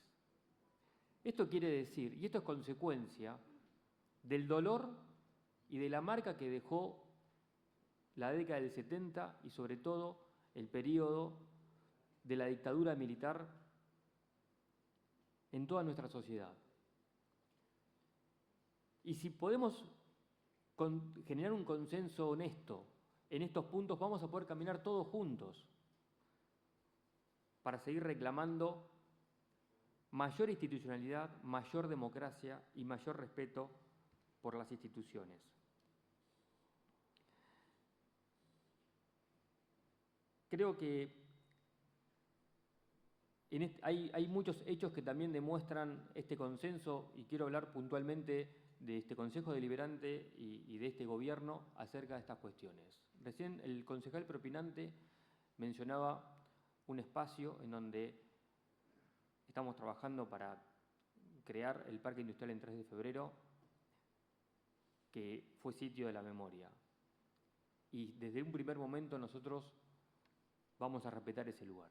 Esto quiere decir, y esto es consecuencia del dolor y de la marca que dejó la década del 70 y sobre todo el periodo de la dictadura militar en toda nuestra sociedad. Y si podemos generar un consenso honesto en estos puntos, vamos a poder caminar todos juntos para seguir reclamando mayor institucionalidad, mayor democracia y mayor respeto por las instituciones. Creo que hay muchos hechos que también demuestran este consenso y quiero hablar puntualmente de este Consejo Deliberante y de este Gobierno acerca de estas cuestiones. Recién el concejal propinante mencionaba un espacio en donde estamos trabajando para crear el Parque Industrial en 3 de febrero, que fue sitio de la memoria. Y desde un primer momento nosotros vamos a respetar ese lugar.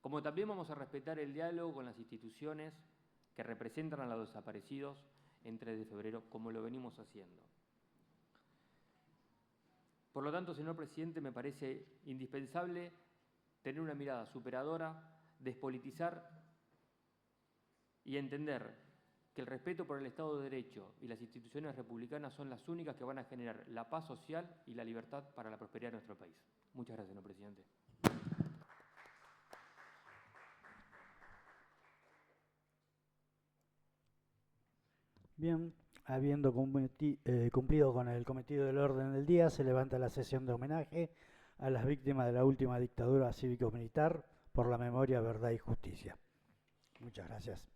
Como también vamos a respetar el diálogo con las instituciones que representan a los desaparecidos en 3 de febrero, como lo venimos haciendo. Por lo tanto, señor presidente, me parece indispensable tener una mirada superadora, despolitizar y entender que el respeto por el Estado de Derecho y las instituciones republicanas son las únicas que van a generar la paz social y la libertad para la prosperidad de nuestro país. Muchas gracias, señor presidente. Bien, habiendo cumplido con el cometido del orden del día, se levanta la sesión de homenaje a las víctimas de la última dictadura cívico-militar por la memoria, verdad y justicia. Muchas gracias.